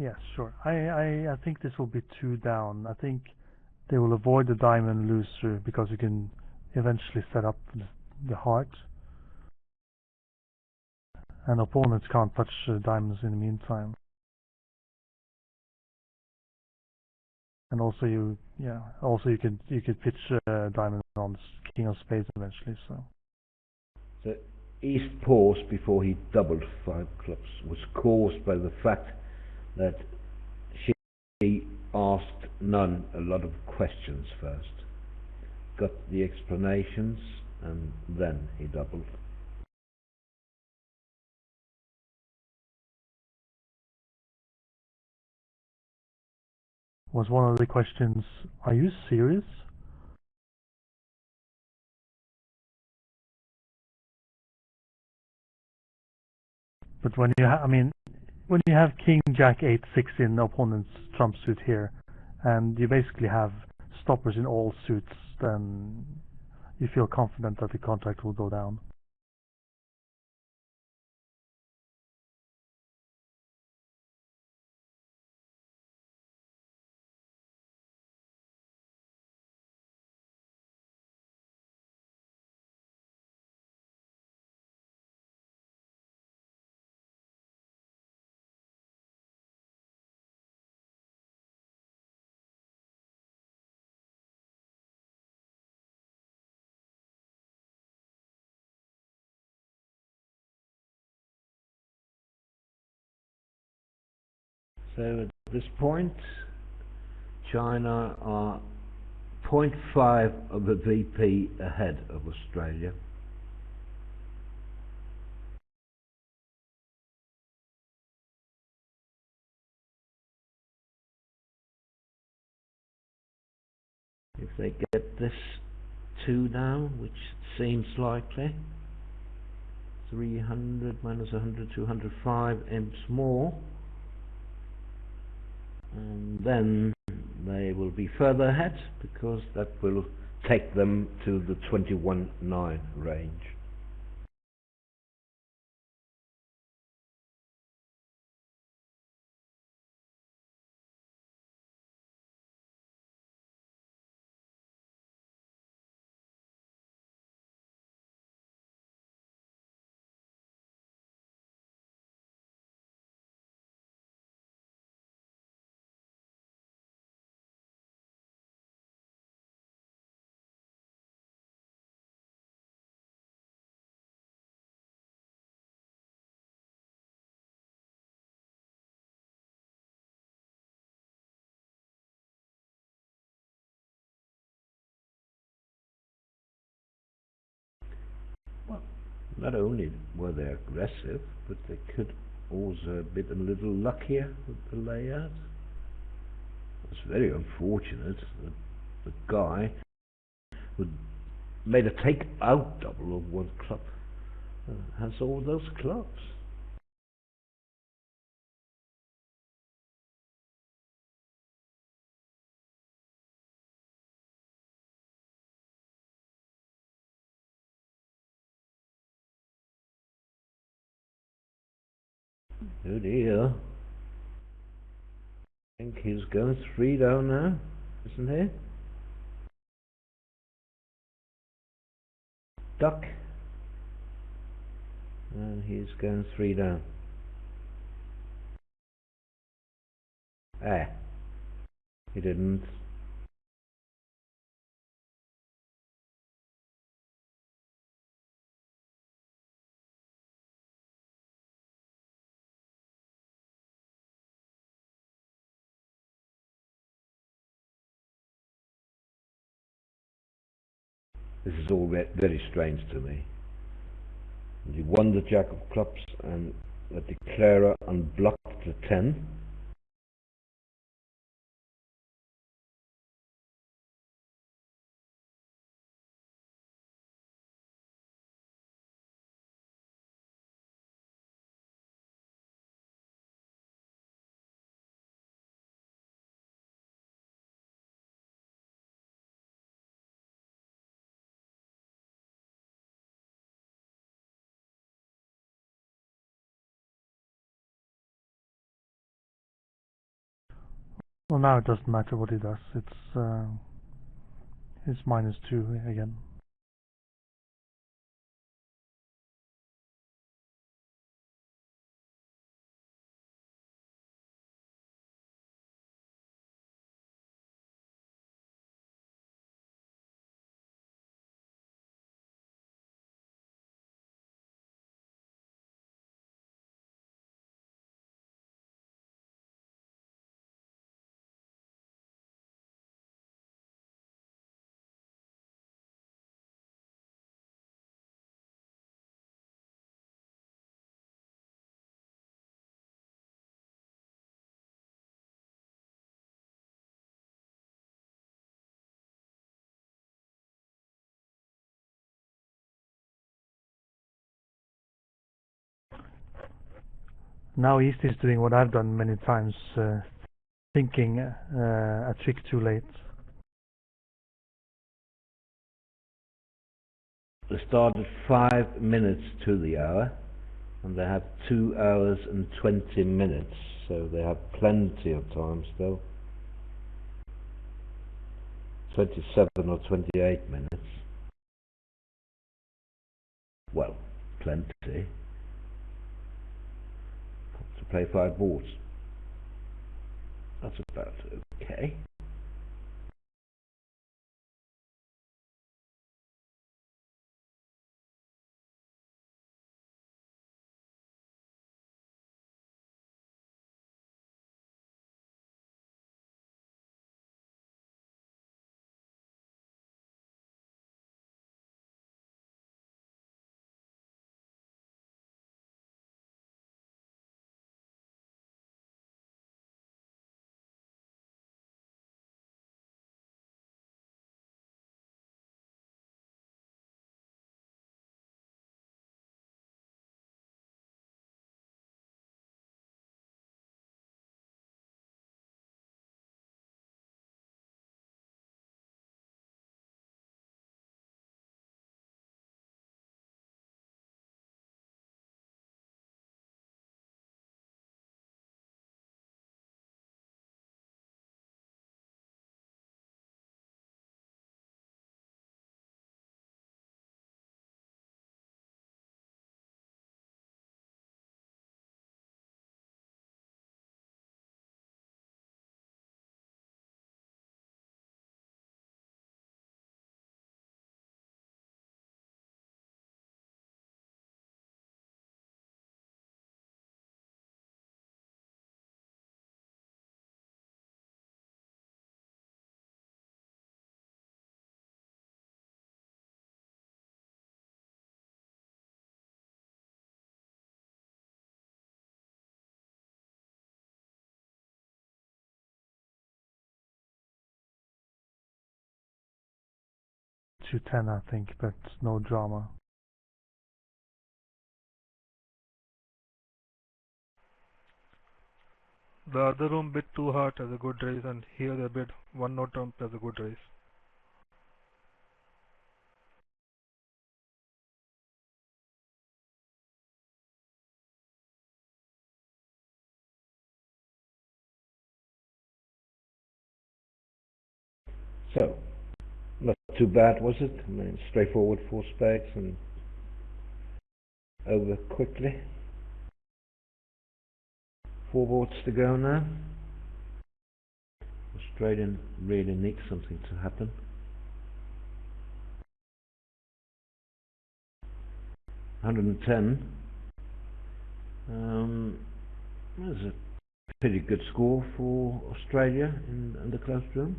Speaker 5: Yeah, sure. I think this will be 2 down. I think they will avoid the diamond lose through because you can eventually set up the heart. And opponents can't touch diamonds in the meantime. And also you could pitch diamond on king of spades eventually. So
Speaker 4: the East pause before he doubled 5 clubs was caused by the fact that she asked Nunn a lot of questions first, got the explanations, and then he doubled.
Speaker 5: was one of the questions, are you serious? But when you when you have King Jack 8-6 in the opponent's trump suit here, and you basically have stoppers in all suits, then you feel confident that the contract will go down.
Speaker 4: So at this point, China are 0.5 of a VP ahead of Australia. If they get this 2 down, which seems likely, 300 minus 100, 205 imps more, and then they will be further ahead because that will take them to the 21-9 range. Well, not only were they aggressive, but they could also have been a little luckier with the layout. It's very unfortunate that the guy who made a take out double of 1 club has all those clubs. Oh dear. I think he's going 3 down now, isn't he? Duck. And he's going 3 down. He didn't. This is all very strange to me. He won the Jack of Clubs and the declarer unblocked the 10.
Speaker 5: Well, now it doesn't matter what he does. It's -2 again. Now East is doing what I've done many times, thinking a trick too late.
Speaker 4: They started 5 minutes to the hour, and they have 2 hours and 20 minutes, so they have plenty of time still. 27 or 28 minutes. Well, plenty. To play 5 boards. That's about okay.
Speaker 5: To 10, I think, but no drama.
Speaker 6: The other room bid 2 heart as a good raise, and here they bid 1 no trump as a good raise.
Speaker 4: So, not too bad, was it? I mean, straightforward 4 spades and over quickly. 4 boards to go now. Australian really needs something to happen. $110. That's a pretty good score for Australia in the closed room.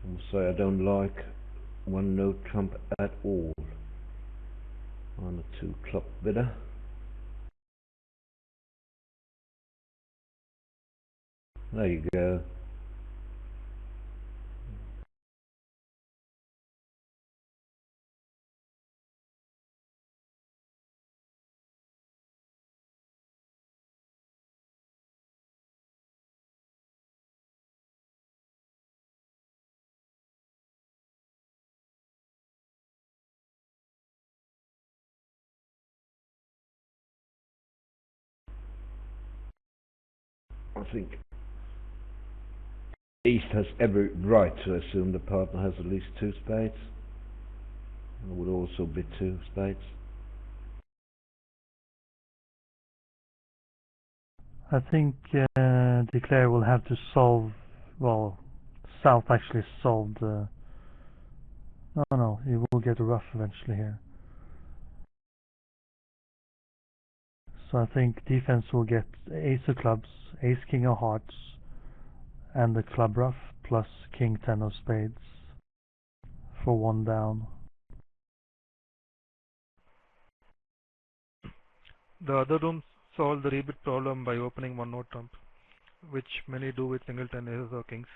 Speaker 4: Also, I don't like 1 no trump at all on a 2 club bidder. There you go. I think East has every right to assume the partner has at least 2 spades. It would also be 2 spades.
Speaker 5: I think Declare will have to solve, well, South actually solved, no, he will get a rush eventually here. So I think defense will get ace of clubs, ace king of hearts, and the club ruff plus king 10 of spades for 1 down.
Speaker 6: The other rooms solve the rebit problem by opening one no trump, which many do with singleton aces or kings.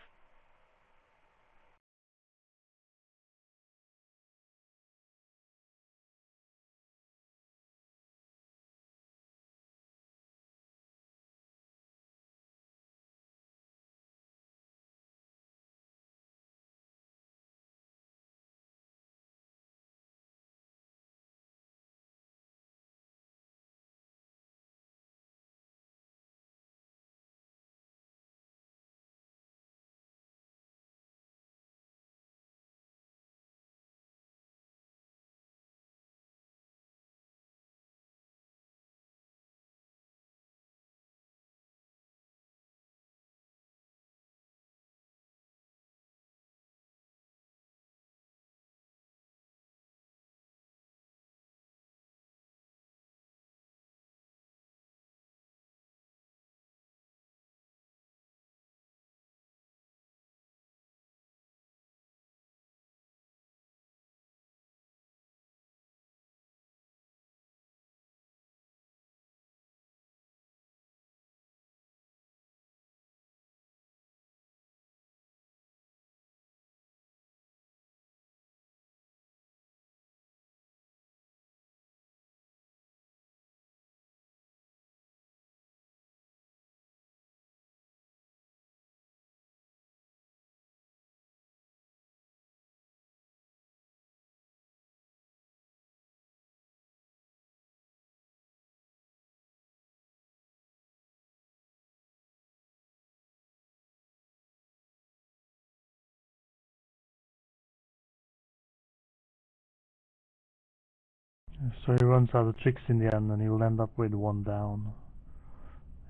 Speaker 5: So he runs out of tricks in the end and he will end up with 1 down.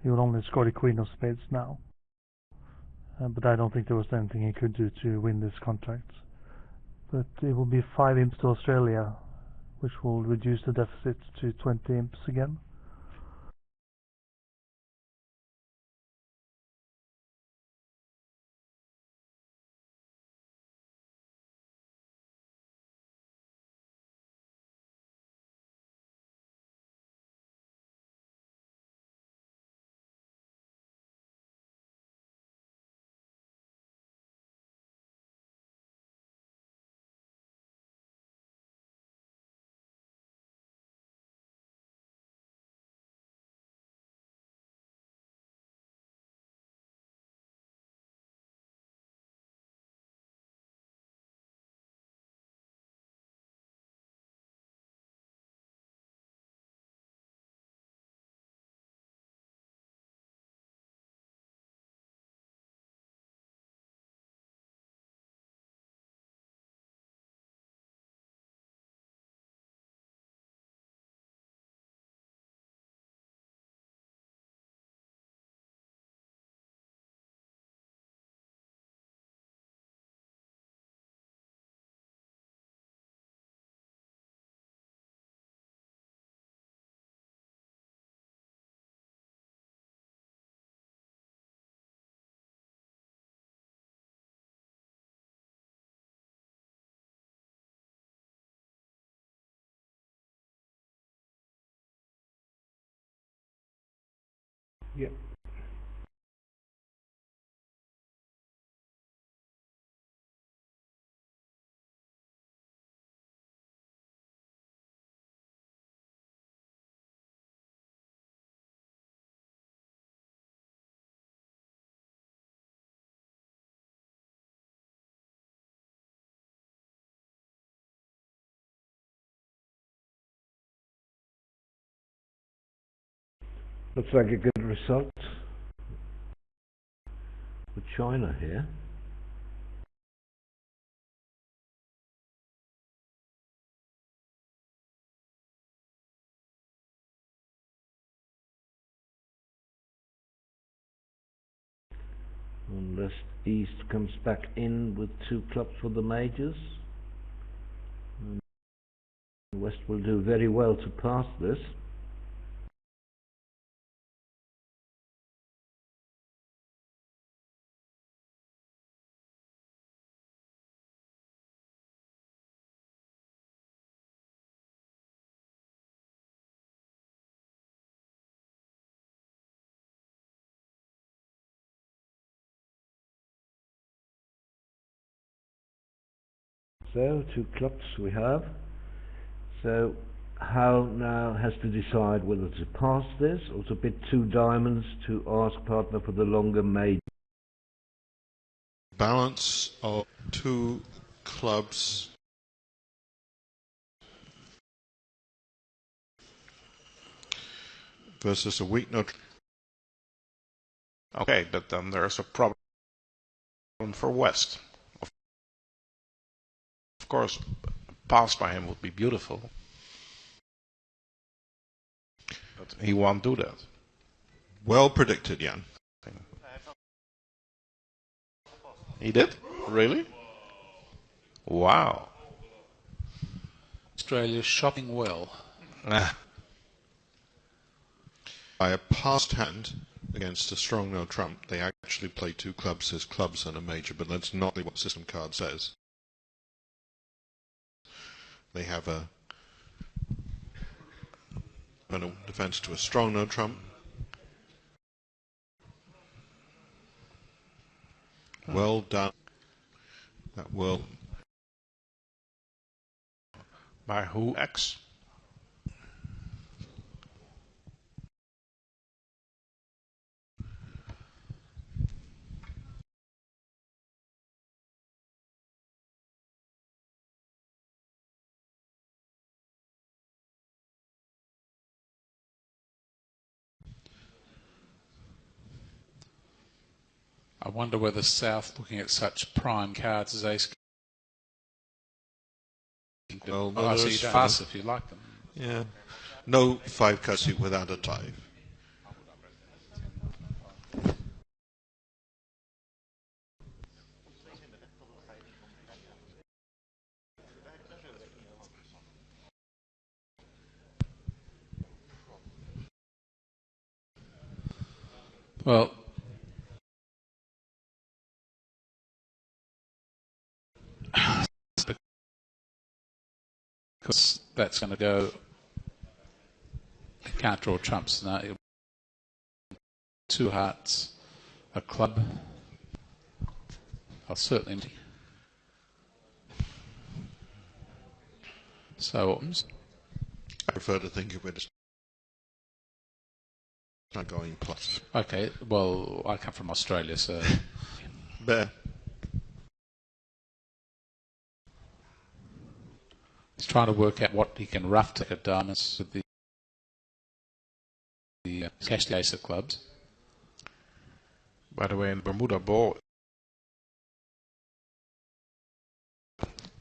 Speaker 5: He will only score the queen of spades now. But I don't think there was anything he could do to win this contract. But it will be 5 imps to Australia, which will reduce the deficit to 20 imps again.
Speaker 4: Yeah. Looks like a good result. for China here. Unless East comes back in with 2 clubs for the majors. And West will do very well to pass this. So 2 clubs we have. So Hao now has to decide whether to pass this or to bid 2 diamonds to ask partner for the longer major.
Speaker 1: Balance of 2 clubs versus a weak note.
Speaker 2: Okay, but then there's a problem for West. Of course, a pass by him would be beautiful, but he won't do that.
Speaker 1: Well predicted, Jan.
Speaker 2: He did? Really? Wow.
Speaker 3: Australia shopping well.
Speaker 1: By a passed hand against a strong no trump, they actually play 2 clubs as clubs and a major, but that's not what system card says. They have a defense to a strong no trump. Well done. That will.
Speaker 2: By who X?
Speaker 3: I wonder whether South, looking at such prime cards as ace,
Speaker 1: Well,
Speaker 3: so you don't pass if you like them.
Speaker 1: Yeah. No 5 card suit without a tie.
Speaker 3: Well, because that's going to go. You can't draw trumps now. 2 hearts, a club. I'll certainly. So
Speaker 1: I prefer to think of it as not going plus.
Speaker 3: okay. Well, I come from Australia, so.
Speaker 1: Bear.
Speaker 3: He's trying to work out what he can rough take at diamonds with the cash the ace of clubs.
Speaker 2: By the way, in Bermuda ball,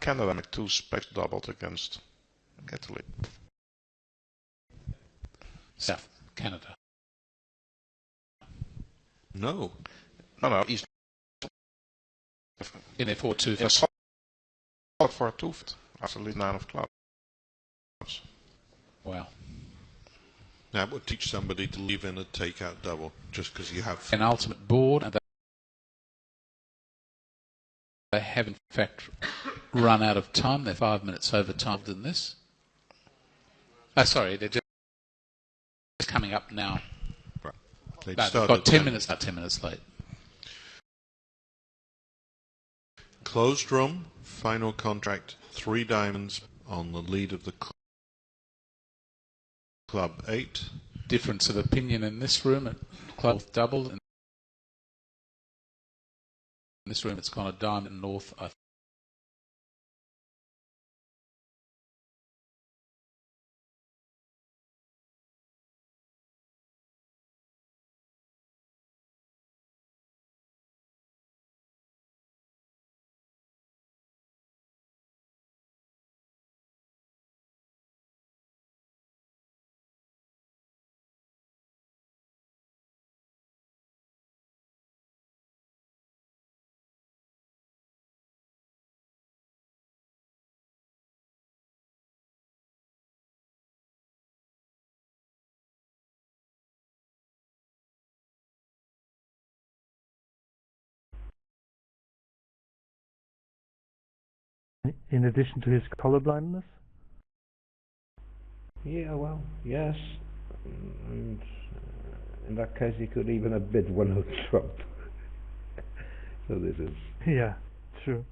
Speaker 2: Canada make 2 spades doubled against Italy.
Speaker 3: South Canada.
Speaker 1: No.
Speaker 2: No, East.
Speaker 3: In their 4-2.
Speaker 2: Yes, for a 2 after lead 9 of clubs.
Speaker 3: Wow.
Speaker 1: That would teach somebody to leave in a takeout double just because you have
Speaker 3: An ultimate board, and they have in fact run out of time. They're 5 minutes over time than this. Sorry, they're just coming up now.
Speaker 1: Right.
Speaker 3: They've got 10 minutes. Not 10 minutes late.
Speaker 1: Closed room, final contract, 3 diamonds on the lead of the club 8.
Speaker 3: Difference of opinion in this room at club double. In this room, it's gone a diamond north. I
Speaker 5: in addition to his color blindness?
Speaker 4: Yeah, well, yes. And in that case, he could even have bid one of Trump. So this is...
Speaker 5: Yeah, true.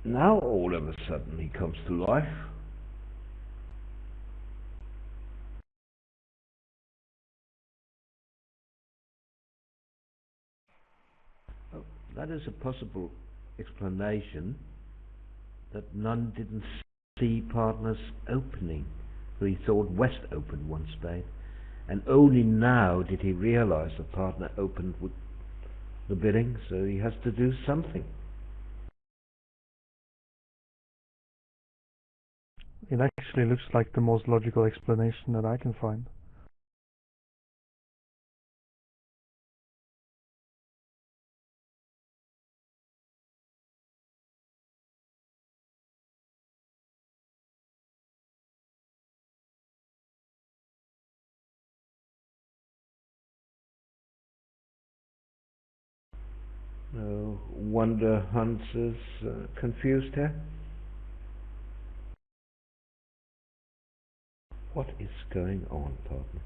Speaker 4: Now all of a sudden he comes to life. Oh, that is a possible explanation, that Nunn didn't see partners opening. So he thought West opened one spade, and only now did he realize the partner opened with the bidding, so he has to do something.
Speaker 5: It actually looks like the most logical explanation that I can find.
Speaker 4: No wonder Hans is confused here. What is going on, partner?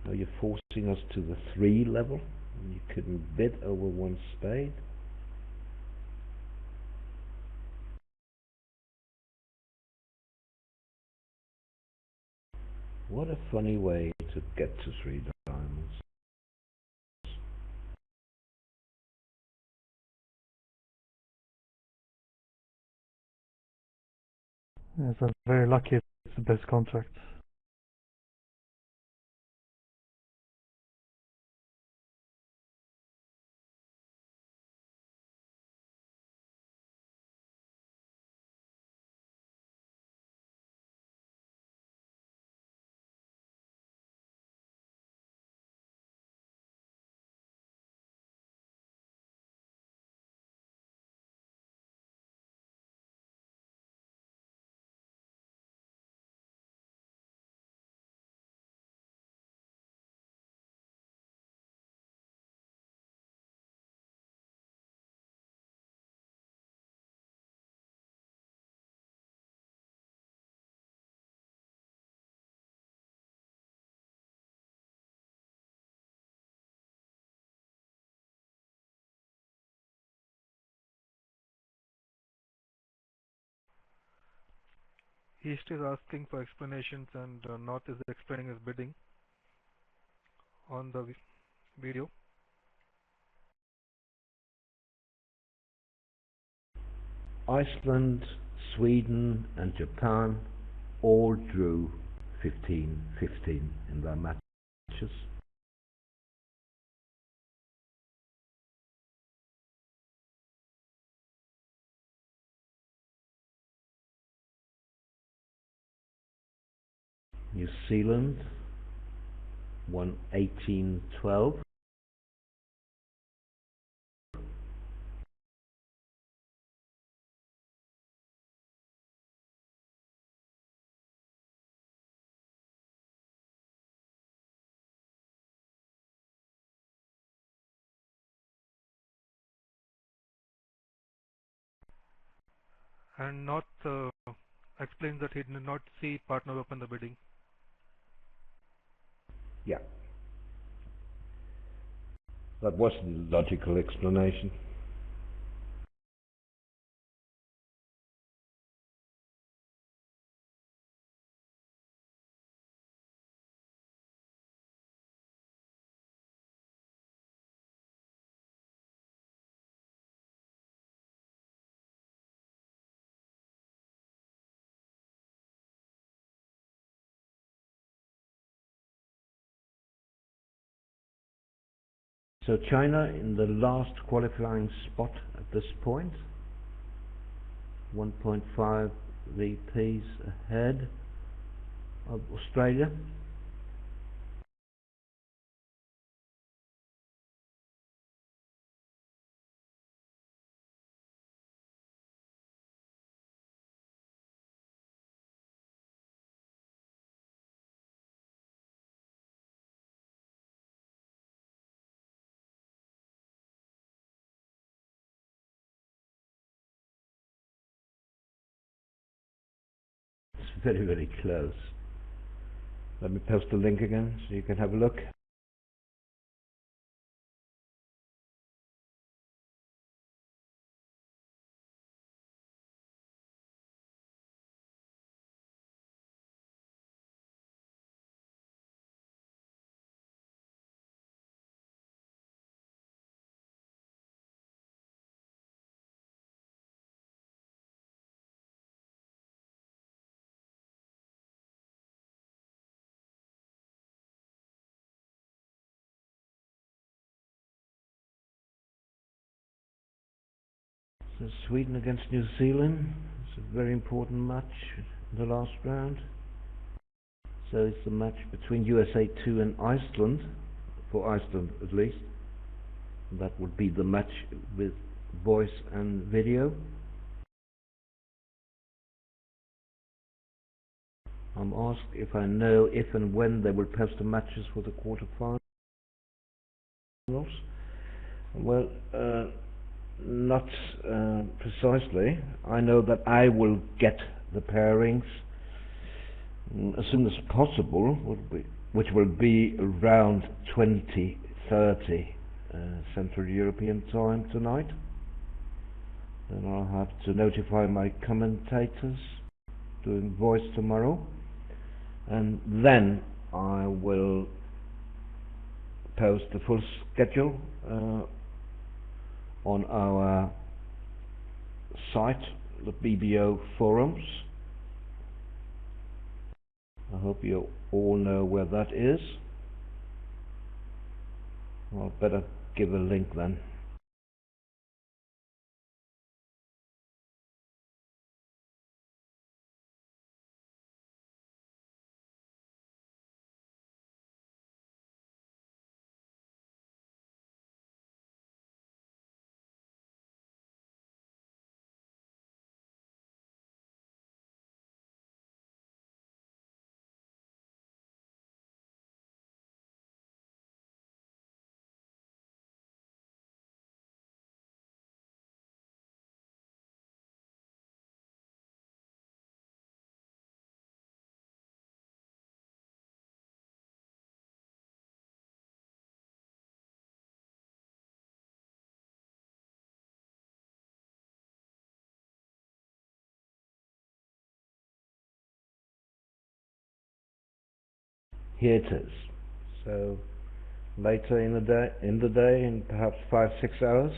Speaker 4: Are you forcing us to the 3 level? You couldn't bid over one spade? What a funny way to get to 3 diamonds.
Speaker 5: Yes, I'm very lucky it's the best contract.
Speaker 6: East is asking for explanations and North is explaining his bidding on the video.
Speaker 4: Iceland, Sweden and Japan all drew 15-15 in their matches. New Zealand won 18-12.
Speaker 6: And North explains that he did not see partner open the bidding.
Speaker 4: Yeah. That was the logical explanation. So China in the last qualifying spot at this point, 1.5 VPs ahead of Australia. very, very close. Let me post the link again so you can have a look. So Sweden against New Zealand. It's a very important match in the last round. So it's the match between USA 2 and Iceland, for Iceland at least. That would be the match with voice and video. I'm asked if I know if and when they will post the matches for the quarterfinals. Well, not precisely. I know that I will get the pairings as soon as possible, which will be around 20:30 Central European time tonight. Then I'll have to notify my commentators doing voice tomorrow, and then I will post the full schedule on our site, the BBO forums. I hope you all know where that is. I'll better give a link then. Here it is. So later in the day, in perhaps 5-6 hours,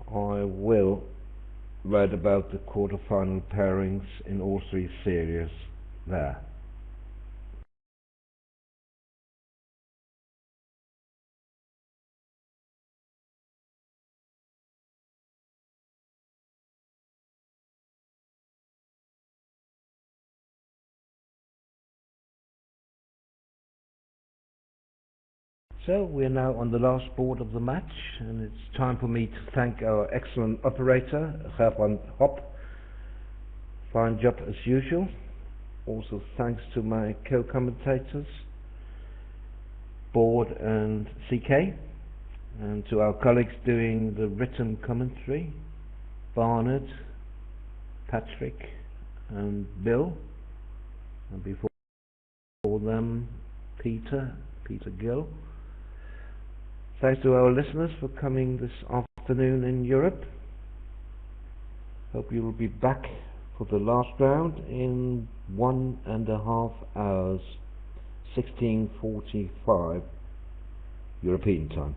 Speaker 4: I will write about the quarterfinal pairings in all three series there. So we're now on the last board of the match, and it's time for me to thank our excellent operator, Gerbrand Hop. Fine job as usual. Also thanks to my co-commentators, Board and CK, and to our colleagues doing the written commentary, Barnard, Patrick and Bill, and before them Peter Gill. Thanks to our listeners for coming this afternoon in Europe. Hope you will be back for the last round in 1.5 hours, 16:45 European time.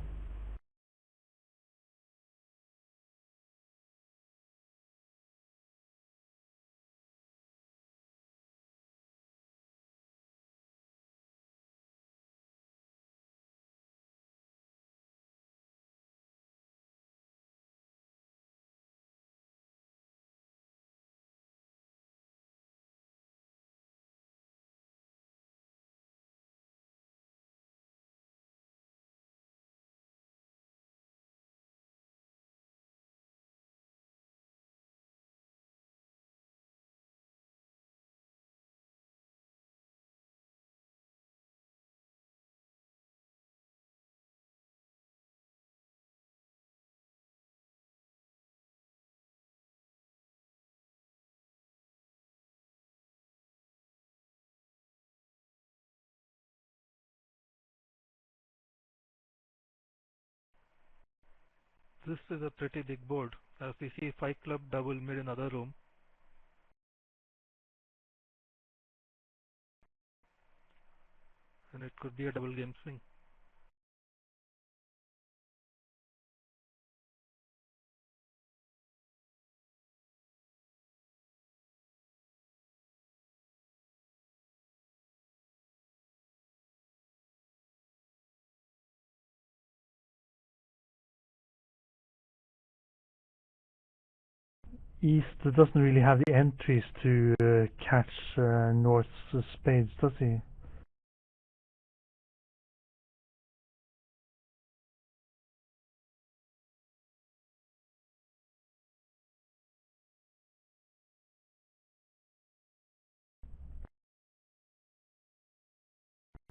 Speaker 6: This is a pretty big board, as we see 5 club double mid in other room. And it could be a double game swing.
Speaker 5: East doesn't really have the entries to catch North's spades, does he?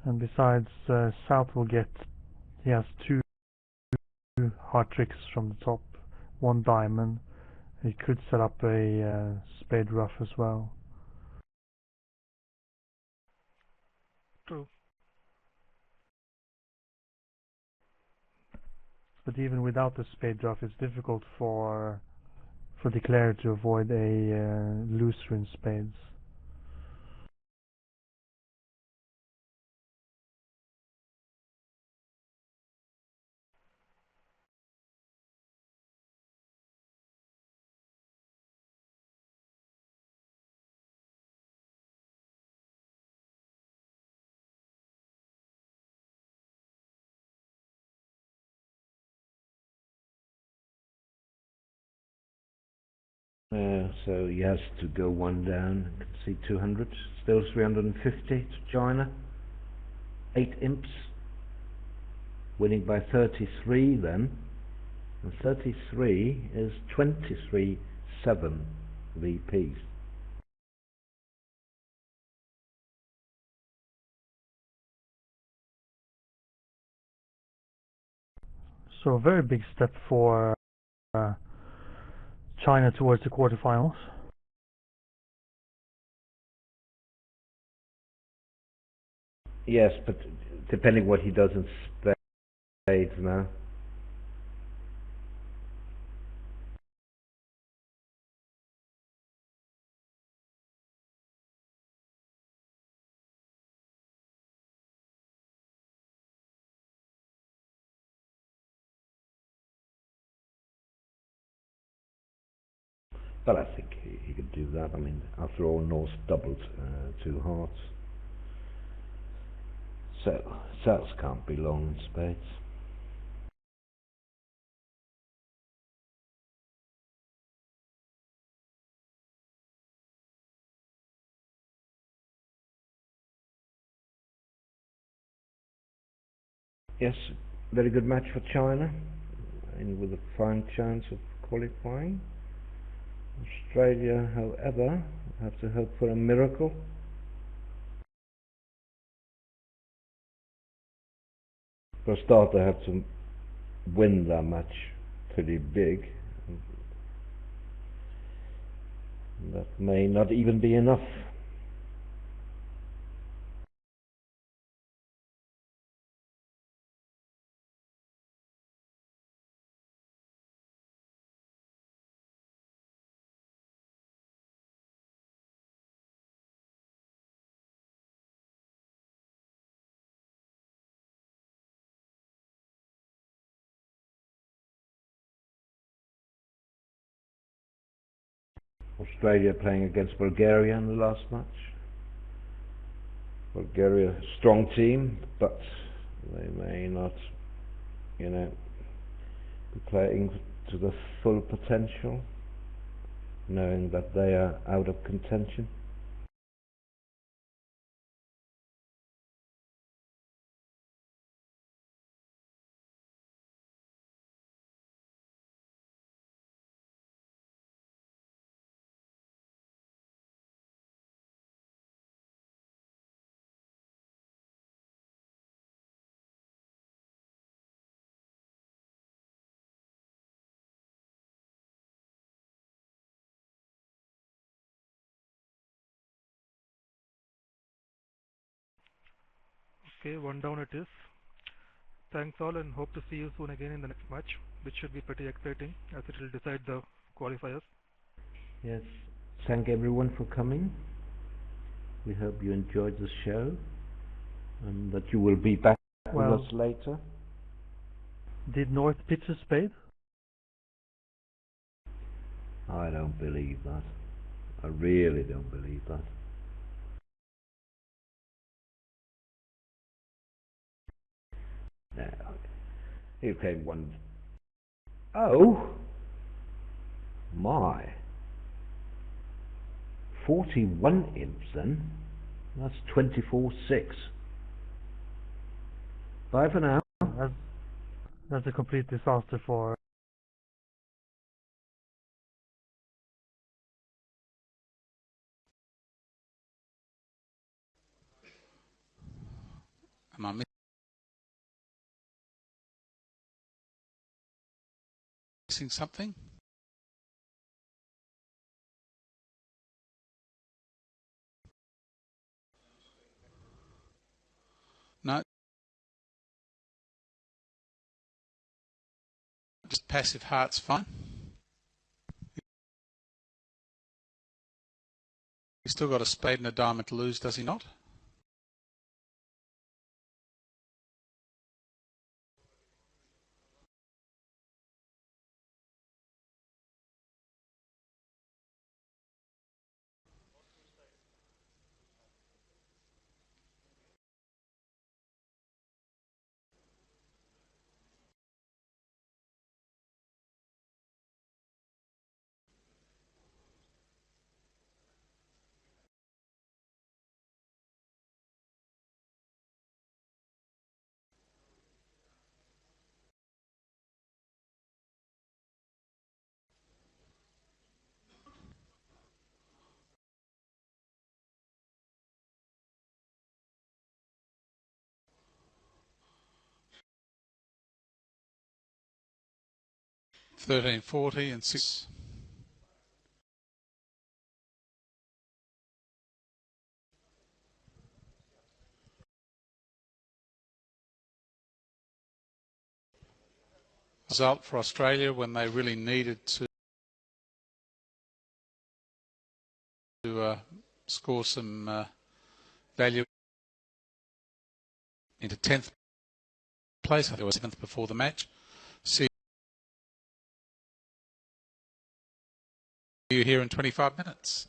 Speaker 5: And besides, South will get, he has two hard tricks from the top, one diamond. He could set up a spade ruff as well.
Speaker 6: True.
Speaker 5: But even without the spade ruff, it's difficult for declarer to avoid a looser in spades.
Speaker 4: So he has to go one down. You can see 200, still 350 to China. 8 imps, winning by 33 then. And 33 is 23-7 VPs.
Speaker 5: So a very big step for China towards the quarterfinals.
Speaker 4: Yes, but depending what he does in spades now. But I think he could do that. I mean, after all, North doubled 2 hearts. So, South can't be long in spades. Yes, very good match for China, and with a fine chance of qualifying. Australia, however, have to hope for a miracle. For a start, they have to win their match pretty big. That may not even be enough. Australia playing against Bulgaria in the last match. Bulgaria, strong team, but they may not, be playing to the full potential, knowing that they are out of contention.
Speaker 6: Okay, one down it is. Thanks all and hope to see you soon again in the next match. which should be pretty exciting as it will decide the qualifiers.
Speaker 4: Yes, thank everyone for coming. We hope you enjoyed the show and that you will be back with us later.
Speaker 5: Did North pitch a spade?
Speaker 4: I don't believe that. I really don't believe that. No. He played one. Oh my. 41 imps then. That's 24-6. Bye for now.
Speaker 5: That's a complete disaster for
Speaker 3: Am I missing something? No. Just passive heart's fine. He's still got a spade and a diamond to lose, does he not? $13.40 and 6. Result for Australia when they really needed to score some value into 10th place. I think it was 7th before the match. See you here in 25 minutes.